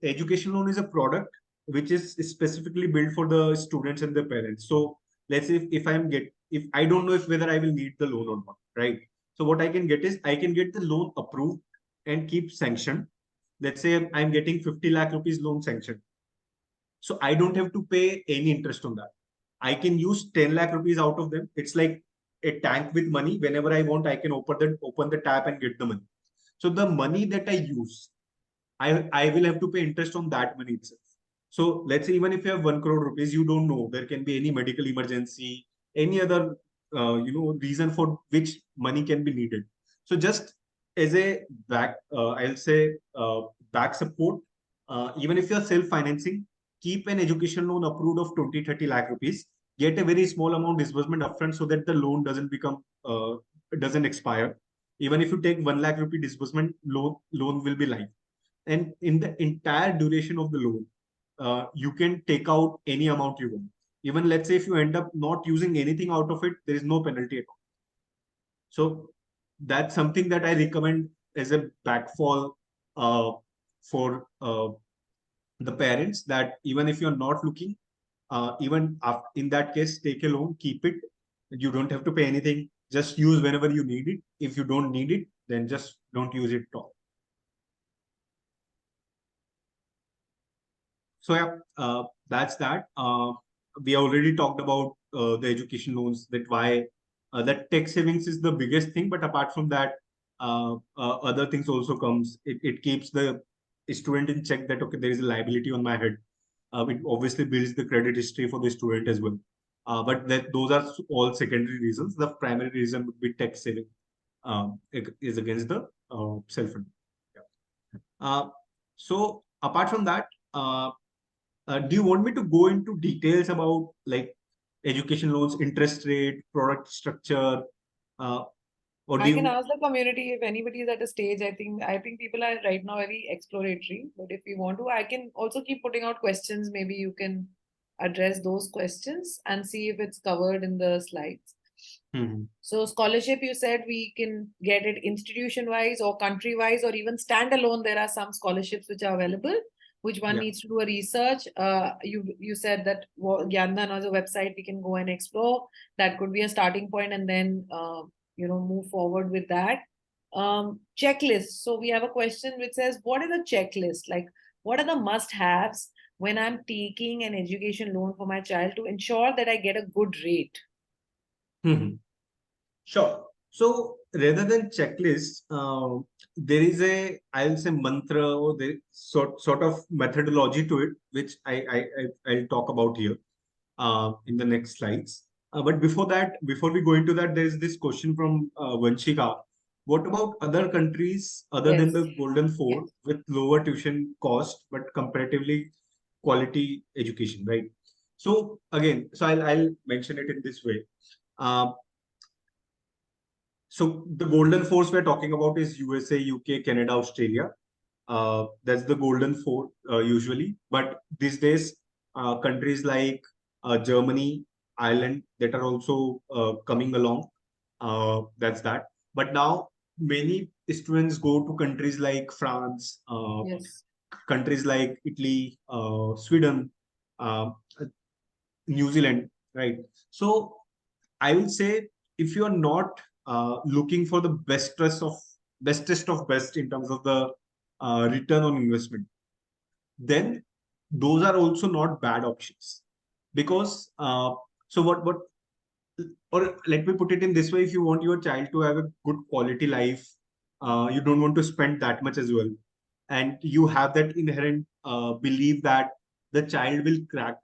education loan is a product which is specifically built for the students and their parents. So let's say if I'm if I don't know if whether I will need the loan or not, right? So what I can get is I can get the loan approved and keep sanctioned. Let's say I'm getting 50 lakh rupees loan sanctioned. So I don't have to pay any interest on that. I can use 10 lakh rupees out of them. It's like a tank with money. Whenever I want, I can open the tap and get the money. So the money that I use, I will have to pay interest on that money itself. So let's say even if you have 1 crore rupees, you don't know there can be any medical emergency, any other reason for which money can be needed. So just as a back, I'll say back support, even if you're self-financing, keep an education loan approved of 20-30 lakh rupees. Get a very small amount disbursement upfront so that the loan doesn't expire. Even if you take 1 lakh rupee disbursement, loan will be live. And in the entire duration of the loan, you can take out any amount you want. Even let's say if you end up not using anything out of it, there is no penalty at all. So that's something that I recommend as a backfall for the parents, that even if you're not looking, even after, in that case, take a loan, keep it. You don't have to pay anything. Just use whenever you need it. If you don't need it, then just don't use it at all. So yeah, that's that. We already talked about the education loans, that why that tax savings is the biggest thing. But apart from that, other things also comes. It keeps the student in check that, okay, there is a liability on my head. It obviously builds the credit history for the student as well. But those are all secondary reasons. The primary reason would be tax saving is against the self-funding. Yeah. So apart from that, do you want me to go into details about like education loans, interest rate, product structure, uh, or do I can you? ask the community if anybody is at a stage. I think people are right now very exploratory. But if you want to, I can also keep putting out questions. Maybe you can address those questions and see if it's covered in the slides. Mhm. So scholarship, you said we can get it institution wise or country wise or even standalone. There are some scholarships which are available. Which one Yeah. needs to do a research? You said that Gyandhan as a website we can go and explore. That could be a starting point, and then move forward with that. Checklist. So we have a question which says, what is a checklist? Like, what are the must-haves when I'm taking an education loan for my child to ensure that I get a good rate? Mhm. Sure. So rather than checklist, there is I'll say mantra, or the sort of methodology to it, which I'll talk about here in the next slides. But before that, before we go into that, there is this question from Vanshika. What about other countries other than Yes. the Golden Yes. Four with lower tuition cost but comparatively quality education, right? So again, so I'll mention it in this way. Uh, so the golden fours we're talking about is USA, UK, Canada, Australia. That's the golden four usually. But these days, countries like Germany, Ireland, that are also coming along. That's that. But now many students go to countries like France, Yes. countries like Italy, Sweden, uh, New Zealand, right? So I will say, if you are not looking for the bestest of best in terms of the return on investment, then those are also not bad options. Because so what or let me put it in this way: if you want your child to have a good quality life, you don't want to spend that much as well, and you have that inherent belief that the child will crack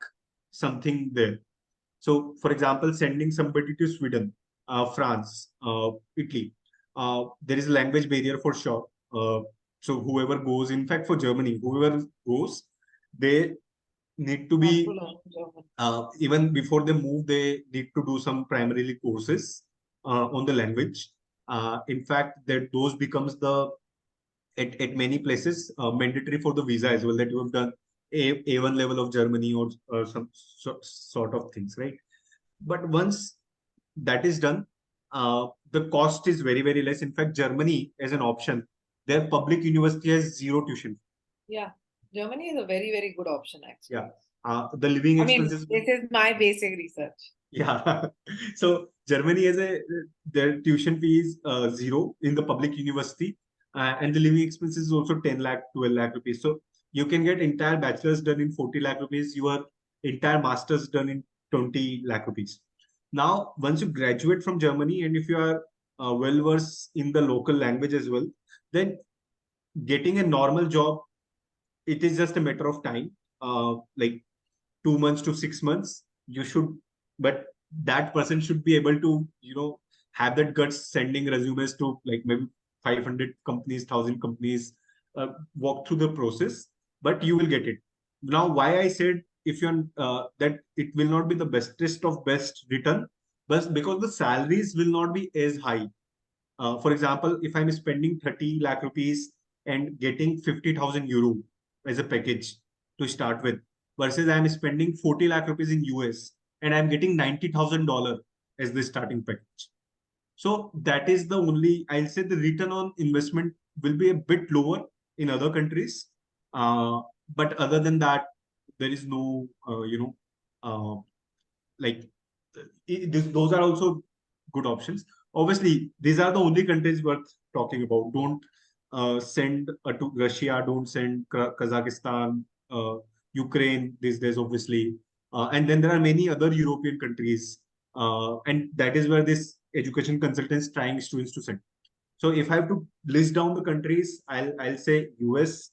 something there. So, for example, sending somebody to Sweden, France, Italy, there is a language barrier for sure. So, whoever goes, in fact, for Germany, whoever goes, they need to Have to be, learn German. even before they move, they need to do some primarily courses on the language. In fact, that those becomes the at many places mandatory for the visa as well, that you have done A1 level of Germany, or some sort of things, right? But once that is done, the cost is very, very less. In fact, Germany, as an option, their public university has zero tuition. Yeah. Germany is a very, very good option, actually. Yeah. The living I mean, expenses. this is my basic research. Yeah. So Germany has their tuition fee is zero in the public university, and the living expenses is also 10 lakh, 12 lakh rupees. So you can get entire bachelor's done in 40 lakh rupees, your entire master's done in 20 lakh rupees. Now, once you graduate from Germany, and if you are well versed in the local language as well, then getting a normal job, it is just a matter of time. Like 2 months to 6 months, you should, but that person should be able to, have that guts sending resumes to like maybe 500 companies, 1,000 companies, walk through the process, but you will get it. Now, why I said if you're that it will not be the bestest of best return, but because the salaries will not be as high. For example, if I'm spending 30 lakh rupees and getting 50,000 euro as a package to start with, versus I'm spending 40 lakh rupees in US and I'm getting $90,000 as the starting package. So that is the only, I'll say the return on investment will be a bit lower in other countries. Uh, but other than that, there is no, uh, like those are also good options. Obviously, these are the only countries worth talking about. Don't send to Russia, don't send Kazakhstan, Ukraine these days, obviously. And then there are many other European countries. And that is where this education consultants trying students to send. So if I have to list down the countries, I'll say US,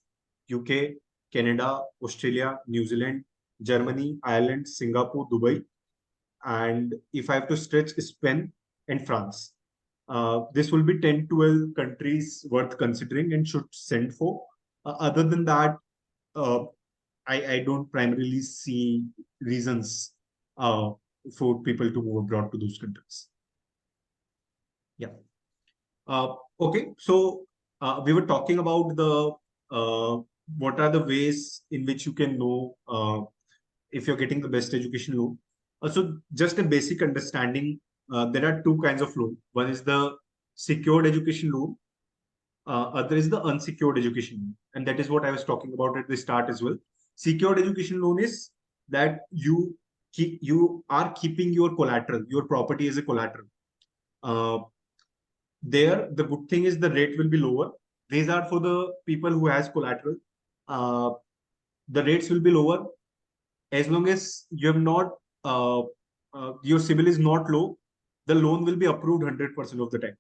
UK, Canada, Australia, New Zealand, Germany, Ireland, Singapore, Dubai, and if I have to stretch, Spain and France. This will be 10, 12 countries worth considering and should send for. Other than that, uh, I don't primarily see reasons uh, for people to move abroad to those countries. Yeah. Okay. So we were talking about the what are the ways in which you can know if you're getting the best education loan. So just a basic understanding, there are two kinds of loan. One is the secured education loan, other is the unsecured education loan. And that is what I was talking about at the start as well. Secured education loan is that you are keeping your collateral, your property as a collateral. Uh, there, the good thing is the rate will be lower. These are for the people who has collateral. Uh, the rates will be lower as long as you have not your CIBIL is not low. The loan will be approved 100% of the time.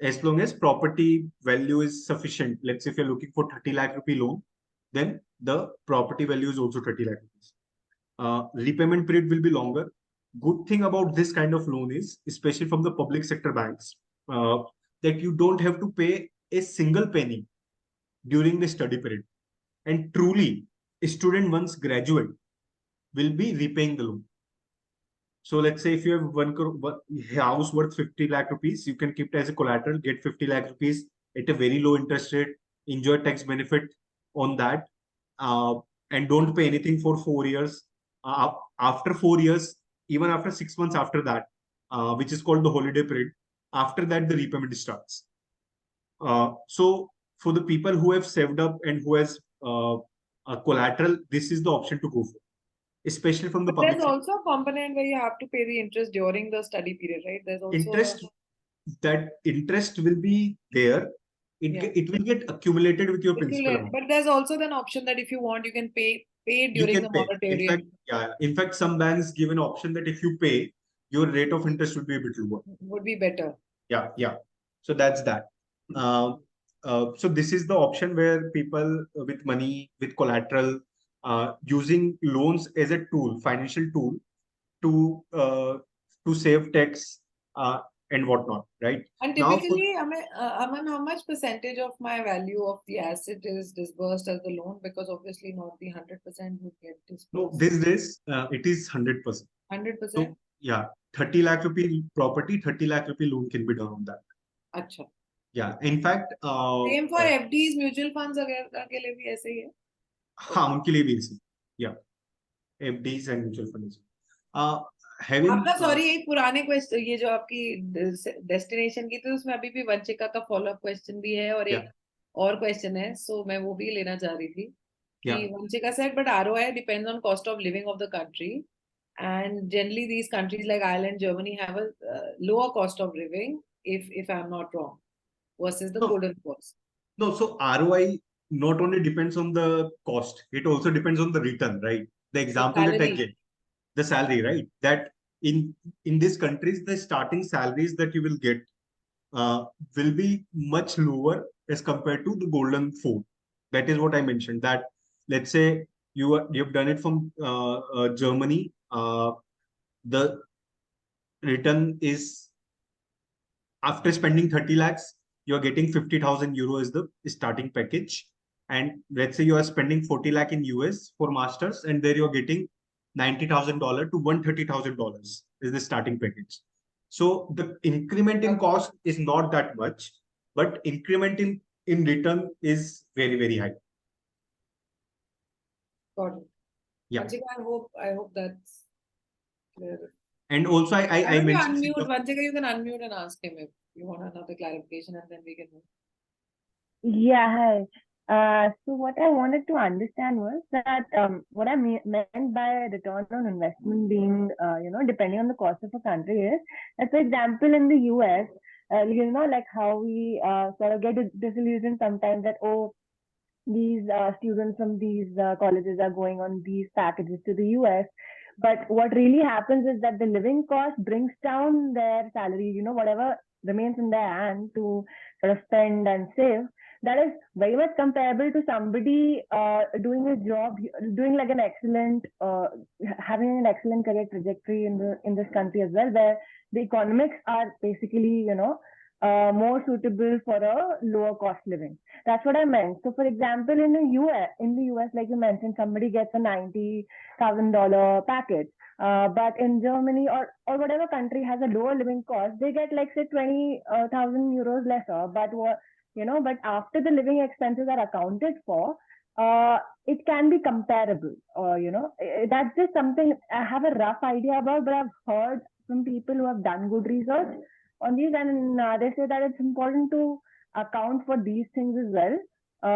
As long as property value is sufficient. Let's say if you're looking for 30 lakh rupee loan, then the property value is also 30 lakh rupees. Repayment period will be longer. Good thing about this kind of loan is, especially from the public sector banks, uh, that you don't have to pay a single penny during the study period. And truly, a student once graduate will be repaying the loan. So let's say if you have house worth 50 lakh rupees, you can keep it as a collateral, get 50 lakh rupees at a very low interest rate, enjoy tax benefit on that, uh, and don't pay anything for 4 years. After 4 years, even after 6 months after that, which is called the holiday period, after that the repayment starts. So for the people who have saved up and who has a collateral, this is the option to go for, especially from the But public there's sector. also a component where you have to pay the interest during the study period, right? There's also Interest, that interest will be there. yeah. It will get accumulated with your It will, principal amount. but there's also an option that if you want, you can pay it You during the can pay. In fact, moratorium. yeah. In fact, some banks give an option that if you pay, your rate of interest would be a bit lower. Would be better. Yeah, yeah. So that's that. Uh, so this is the option where people with money, with collateral, using loans as a tool, financial tool to save tax and whatnot. Right And now, for typically, Aman, how much percentage of my value of the asset is disbursed as the loan? Because obviously not the 100% would get no, disbursed. these days it is 100%. So 100%? yeah, 30 lakh rupee property, 30 lakh rupee loan can be done on that. अच्छा. Yeah, in fact, Same for FDs, mutual funds वगैरह के लिए भी ऐसे ही है? हाँ, उनके लिए भी ऐसे. Yeah, FDs and mutual funds. Having आपका सॉरी एक पुराने क्वेश्चन ये जो आपकी डेस्टिनेशन की थी उसमें अभी भी वंशिका का फॉलोअप क्वेश्चन भी है और yeah, एक और क्वेश्चन है सो मैं वो भी लेना चाह रही थी कि yeah, Vanshika said but ROI depends on cost of living of the country And generally, these countries like Ireland, Germany have a lower cost of living, if I'm not wrong, versus the No, golden cost. no. So ROI not only depends on the cost, it also depends on the return, right? The The example that I salary. gave, the salary, right? That in in these countries, the starting salaries that you will get uh, will be much lower as compared to the golden food. That is what I mentioned. That let's say you've done it from Germany, the return is after spending 30 lakhs, you're getting 50,000 euro as the starting package. And let's say you are spending 40 lakh in US for masters, and there you're getting $90,000 to $130,000 is the starting package. So the increment in Okay. cost is not that much, but increment in return is very, very high. Got it. Yeah. Vanchika, I hope that's clear. And also Why I don't you mentioned unmute? Vanchika, you can unmute and ask him if you want another clarification, and then we can move. Yeah, hi. So what I wanted to understand was that what I meant by return on investment being, depending on the cost of a country is that, for example, in the US, like how we sort of get disillusioned sometimes that, oh, these students from these colleges are going on these packages to the US. But what really happens is that the living cost brings down their salary, whatever remains in their hand to sort of spend and save. That is very much comparable to somebody doing a job, doing like an excellent, having an excellent career trajectory in this country as well, where the economics are basically, more suitable for a lower cost living. That's what I meant. So, for example, in the US, like you mentioned, somebody gets a $90,000 package. But in Germany or whatever country has a lower living cost, they get like say 20,000 euros lesser. But after the living expenses are accounted for, it can be comparable. That's just something I have a rough idea about, but I've heard from people who have done good research on these, and they say that it's important to account for these things as well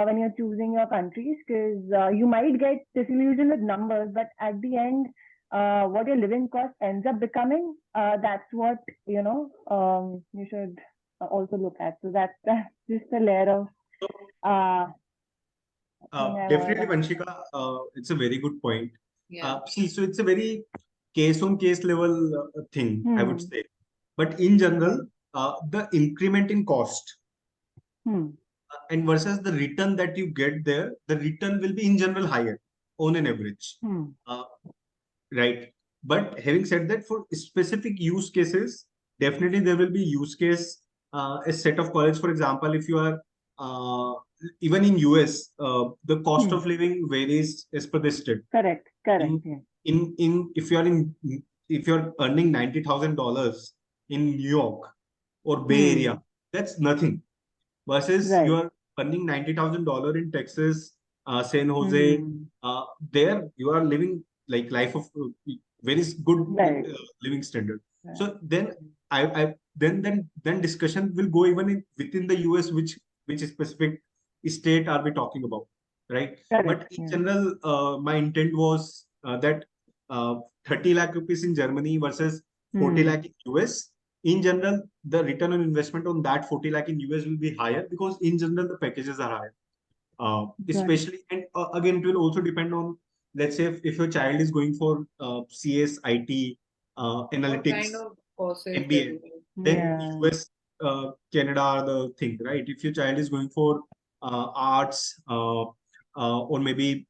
when you're choosing your countries, because you might get disillusioned with numbers, but at the end, what your living cost ends up becoming, that's what you should also look at. So that's just a layer of uh, thing I wanted Definitely, to. Vanshika, it's a very good point. Yeah. See, so it's a very case on case level thing, I would Hmm. say. But in Okay. general, the increment in cost Hmm. and versus the return that you get there, the return will be in general higher on an average. Hmm. Uh, right. But having said that, for specific use cases, definitely there will be use case, a set of college. For example, if you are uh, even in US, the cost Hmm. of living varies as per the state. Correct. Correct. In Yeah. if you are in if you're earning $90,000 in New York or Bay Hmm. Area, that's nothing. Versus you Right. are earning $90,000 in Texas, San Jose. Hmm. There you are living like life of very good Right. living standard. Right. So then I then discussion will go even within the US, which specific state are we talking about, right? Correct. But in Yeah. general, my intent was that 30 lakh rupees in Germany versus 40 Hmm. lakh in US. In general, the return on investment on that 40 lakh in US will be higher because in general the packages are higher. Got it. Especially, and again, it will also depend on, let's say, if your child is going for CS, IT, What kind analytics, of courses they're MBA, doing? then Yeah. US, Canada are the thing, right? If your child is going for arts, or maybe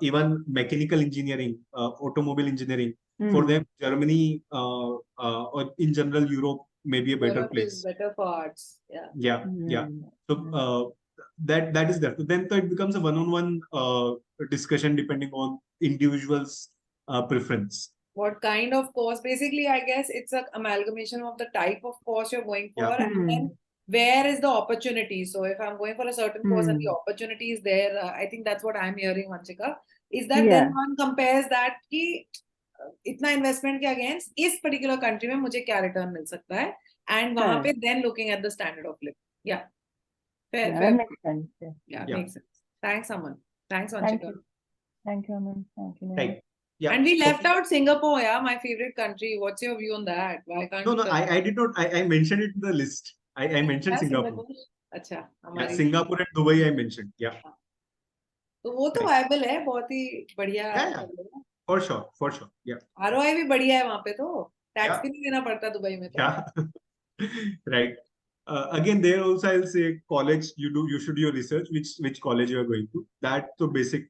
even mechanical engineering, automobile engineering, for Hmm. them, Germany, or in general, Europe may be a better Europe is place. better for arts. Yeah. Yeah, yeah. Right. So that is there. So then, so it becomes a one-on-one discussion depending on individual's preference. What kind of course? Basically, I guess it's an amalgamation of the type of course you're going Yeah. for, and then Hmm. where is the opportunity. So if I'm going for a certain course and the Hmm. opportunity is there, I think that's what I'm hearing, Vanchika, is that then Yeah. one compares that कि इतना investment के against इस particular country में मुझे क्या return मिल सकता है, and वहाँ पे Correct. then looking at the standard of living. Yeah, fair, Yeah, that fair. makes sense. Yeah. Yeah, Yeah. makes sense. Thanks, Aman. Thanks, Thank Vanchika. you. Thank you, Aman. Thank you, Neha. Right. Yeah. And we left out Singapore, yeah, my favorite country. What's your view on that? Why can't No, we no, I did not. I mentioned it in the list. I mentioned क्या Singapore. Singapore अच्छा Yeah, हमारी Singapore and Dubai I mentioned. Yeah. तो वो तो Right. Viable है बहुत ही बढ़िया Yeah, for sure, for sure. Yeah. ROI भी बढ़िया है वहां पे तो टैक्स Yeah. भी नहीं देना पड़ता दुबई में तो Yeah. Right. Again, there also I'll say college. You should do your research. Which college you are going to. That the basic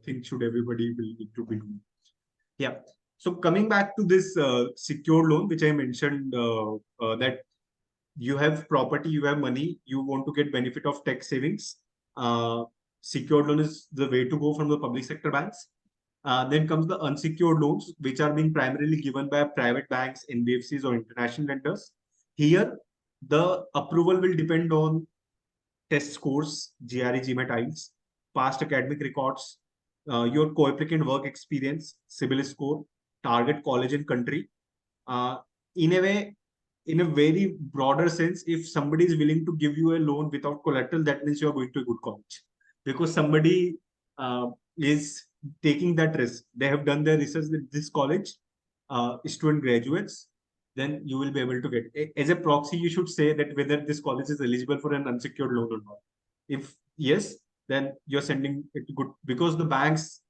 thing should everybody will need to be doing. Yeah. So coming back to this secured loan, which I mentioned, that you have property, you have money, you want to get benefit of tax savings. Secured loan is the way to go from the public sector banks. Then comes the unsecured loans, which are being primarily given by private banks, NBFCs, or international lenders. Here, the approval will depend on test scores, GRE, GMAT, IELTS, past academic records, your co-applicant work experience, CIBIL score, target college and country. Uh, in a way, in a very broader sense, if somebody is willing to give you a loan without collateral, that means you are going to a good college, because somebody is taking that risk. They have done their research with this college, student graduates. Then you will be able to get, as a proxy, you should say that whether this college is eligible for an unsecured loan or not. If yes, then you're sending it good, because the banks,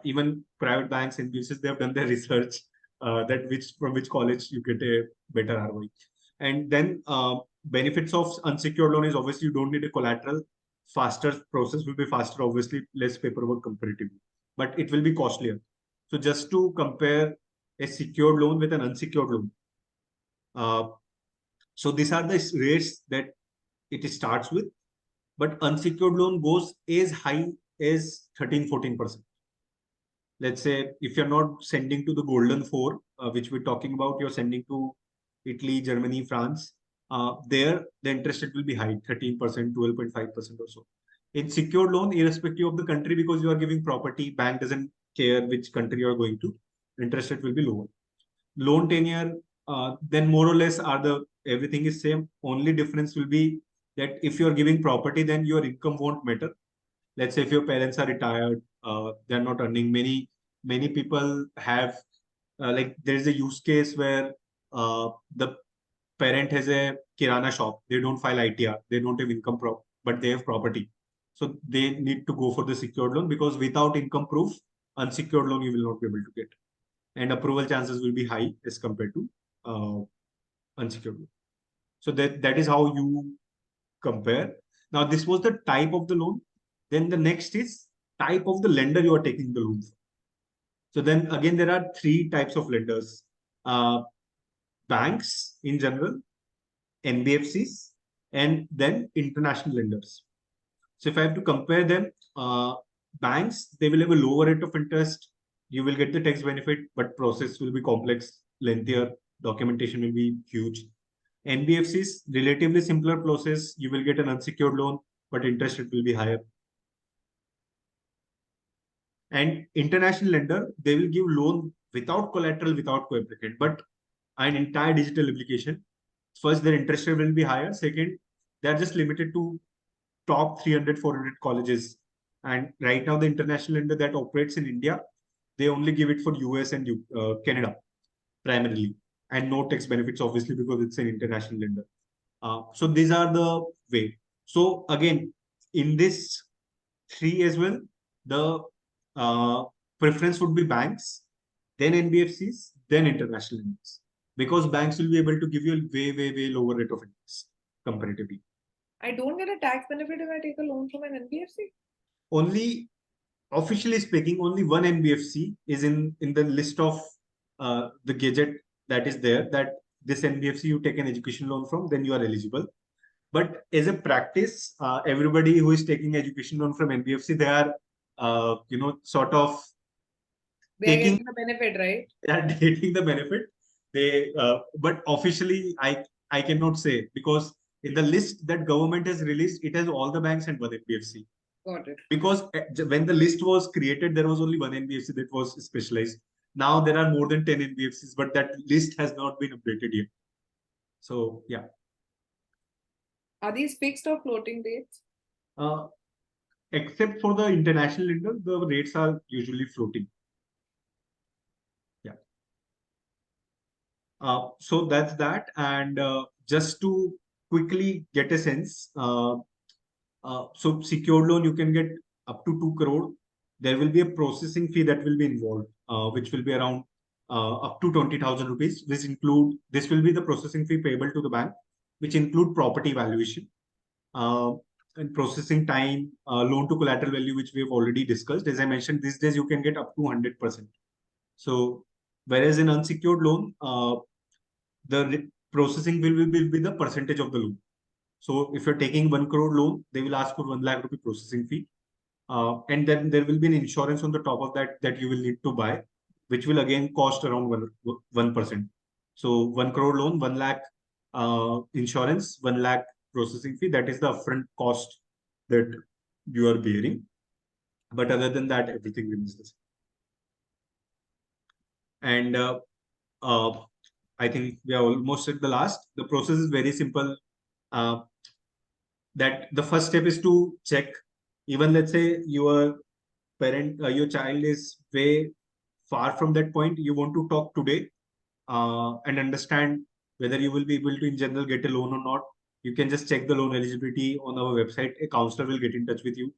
even private banks and businesses, they have done their research, that from which college you get a better ROI. And then benefits of unsecured loan is obviously you don't need a collateral. Faster process will be faster, obviously less paperwork comparatively, but it will be costlier. So just to compare a secured loan with an unsecured loan. So these are the rates that it starts with, but unsecured loan goes as high as 13-14%. Let's say if you're not sending to the golden four, which we're talking about, you're sending to Italy, Germany, France, there the interest rate will be high, 13%, 12.5% or so. In secured loan, irrespective of the country, because you are giving property, bank doesn't care which country you are going to, interest rate will be lower. Loan tenure, then more or less everything is same. Only difference will be that if you're giving property, then your income won't matter. Let's say if your parents are retired, they're not earning. Many people have, like there is a use case where the parent has a kirana shop. They don't file ITR. They don't have income proof, but they have property. So they need to go for the secured loan, because without income proof, unsecured loan you will not be able to get, and approval chances will be high as compared to unsecured loan. So that is how you compare. Now this was the type of the loan. Then the next is type of the lender you are taking the loan from. So then again, there are three types of lenders. Banks in general, NBFCs, and then international lenders. So if I have to compare them, banks, they will have a lower rate of interest. You will get the tax benefit, but process will be complex, lengthier, documentation will be huge. NBFCs, relatively simpler process. You will get an unsecured loan, but interest rate will be higher. And international lender, they will give loan without collateral, without co-applicant, but an entire digital application. First, their interest rate will be higher. Second, they are just limited to top 300, 400 colleges. And right now, the international lender that operates in India, they only give it for US and Canada primarily, and no tax benefits, obviously, because it's an international lender. So these are the way. So again, in this three as well, the preference would be banks, then NBFCs, then international lenders, because banks will be able to give you a way lower rate of interest comparatively. I don't get a tax benefit if I take a loan from an NBFC. Only officially speaking, only one NBFC is in the list of the gadget that is there, that this NBFC you take an education loan from, then you are eligible. But as a practice, everybody who is taking education loan from NBFC, they are, sort of They are taking getting the benefit, right? they are taking the benefit. But officially, I cannot say, because in the list that government has released, it has all the banks and one NBFC. Got it. Because when the list was created, there was only one NBFC that was specialized. Now there are more than 10 NBFCs, but that list has not been updated yet. So yeah. Are these fixed or floating rates? Except for the international lender, the rates are usually floating. So that's that. And just to quickly get a sense, so secured loan you can get up to 2 crore. There will be a processing fee that will be involved, which will be around up to 20,000 rupees. This will be the processing fee payable to the bank, which include property valuation uh, and processing time, loan to collateral value, which we have already discussed. As I mentioned, these days you can get up to 100%. So whereas in unsecured loan, the processing will be the percentage of the loan. So if you're taking 1 crore loan, they will ask for 1 lakh rupee processing fee. And then there will be an insurance on the top of that you will need to buy, which will again cost around 1%. So 1 crore loan, 1 lakh insurance, 1 lakh processing fee. That is the upfront cost that you are bearing. But other than that, everything remains the same. And I think we are almost at the last. The process is very simple. Uh, that the first step is to check, even let's say your your child is way far from that point, you want to talk today and understand whether you will be able to in general get a loan or not. You can just check the loan eligibility on our website. A counselor will get in touch with you.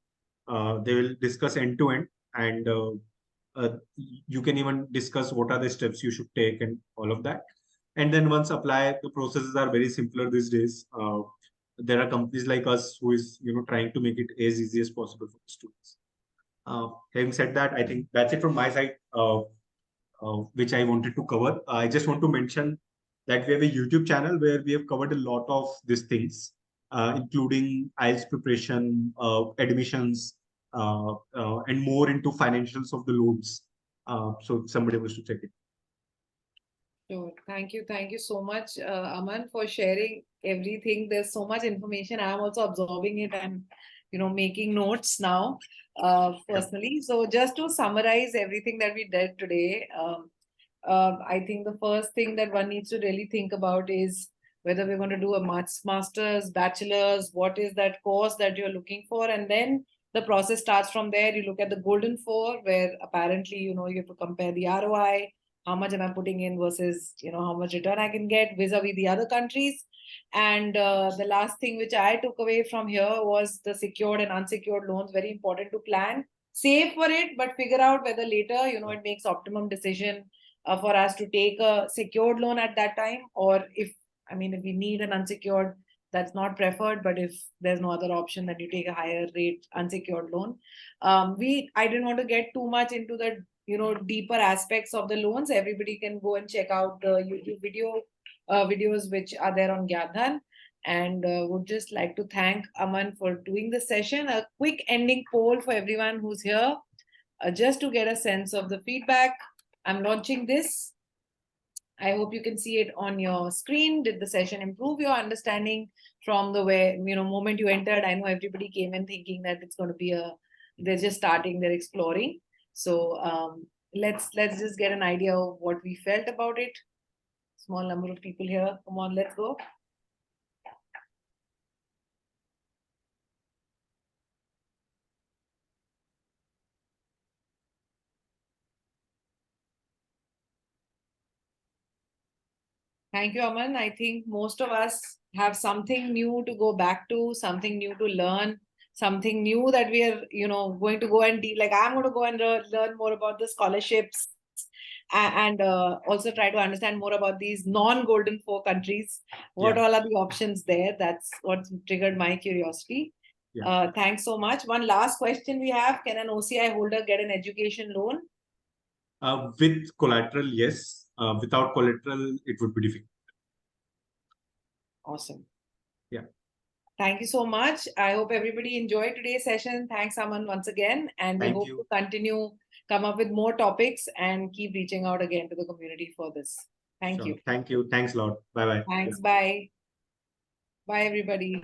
They will discuss end to end, and you can even discuss what are the steps you should take and all of that. And then once apply, the processes are very simpler these days. There are companies like us who is trying to make it as easy as possible for the students. Having said that, I think that's it from my side, which I wanted to cover. I just want to mention that we have a YouTube channel where we have covered a lot of these things, including IELTS preparation, admissions, and more into financials of the loans. So if somebody was to check it. Sure. Thank you. Thank you so much, Aman, for sharing everything. There's so much information. I'm also absorbing it and, making notes now, personally. So just to summarize everything that we did today, I think the first thing that one needs to really think about is whether we're going to do a master's, bachelor's, what is that course that you're looking for, and then the process starts from there. You look at the golden four, where apparently, you have to compare the ROI, how much am I putting in versus how much return I can get vis-a-vis the other countries. And the last thing which I took away from here was the secured and unsecured loans. Very important to plan, save for it, but figure out whether later it makes optimum decision for us to take a secured loan at that time, or if we need an unsecured, that's not preferred, but if there's no other option, then you take a higher rate unsecured loan. I didn't want to get too much into the deeper aspects of the loans. Everybody can go and check out the YouTube videos which are there on Gyandhan. And would just like to thank Aman for doing the session. A quick ending poll for everyone who's here, just to get a sense of the feedback. I'm launching this. I hope you can see it on your screen. Did the session improve your understanding from the way, moment you entered? I know everybody came in thinking that it's going to be they're just starting, they're exploring. So let's just get an idea of what we felt about it. Small number of people here. Come on, let's go. Thank you, Aman. I think most of us have something new to go back to, something new to learn, something new that we are, going to go and like I'm going to go and learn more about the scholarships and also try to understand more about these non-Golden Four countries. What all are the options there? That's what triggered my curiosity. Yeah. Thanks so much. One last question we have. Can an OCI holder get an education loan? With collateral, yes. Without collateral, it would be difficult. Awesome. Yeah. Thank you so much. I hope everybody enjoyed today's session. Thanks, Aman, once again. And we hope to continue, come up with more topics and keep reaching out again to the community for this. Thank you. Thank you. Thanks a lot. Bye-bye. Thanks. Bye. Bye, everybody.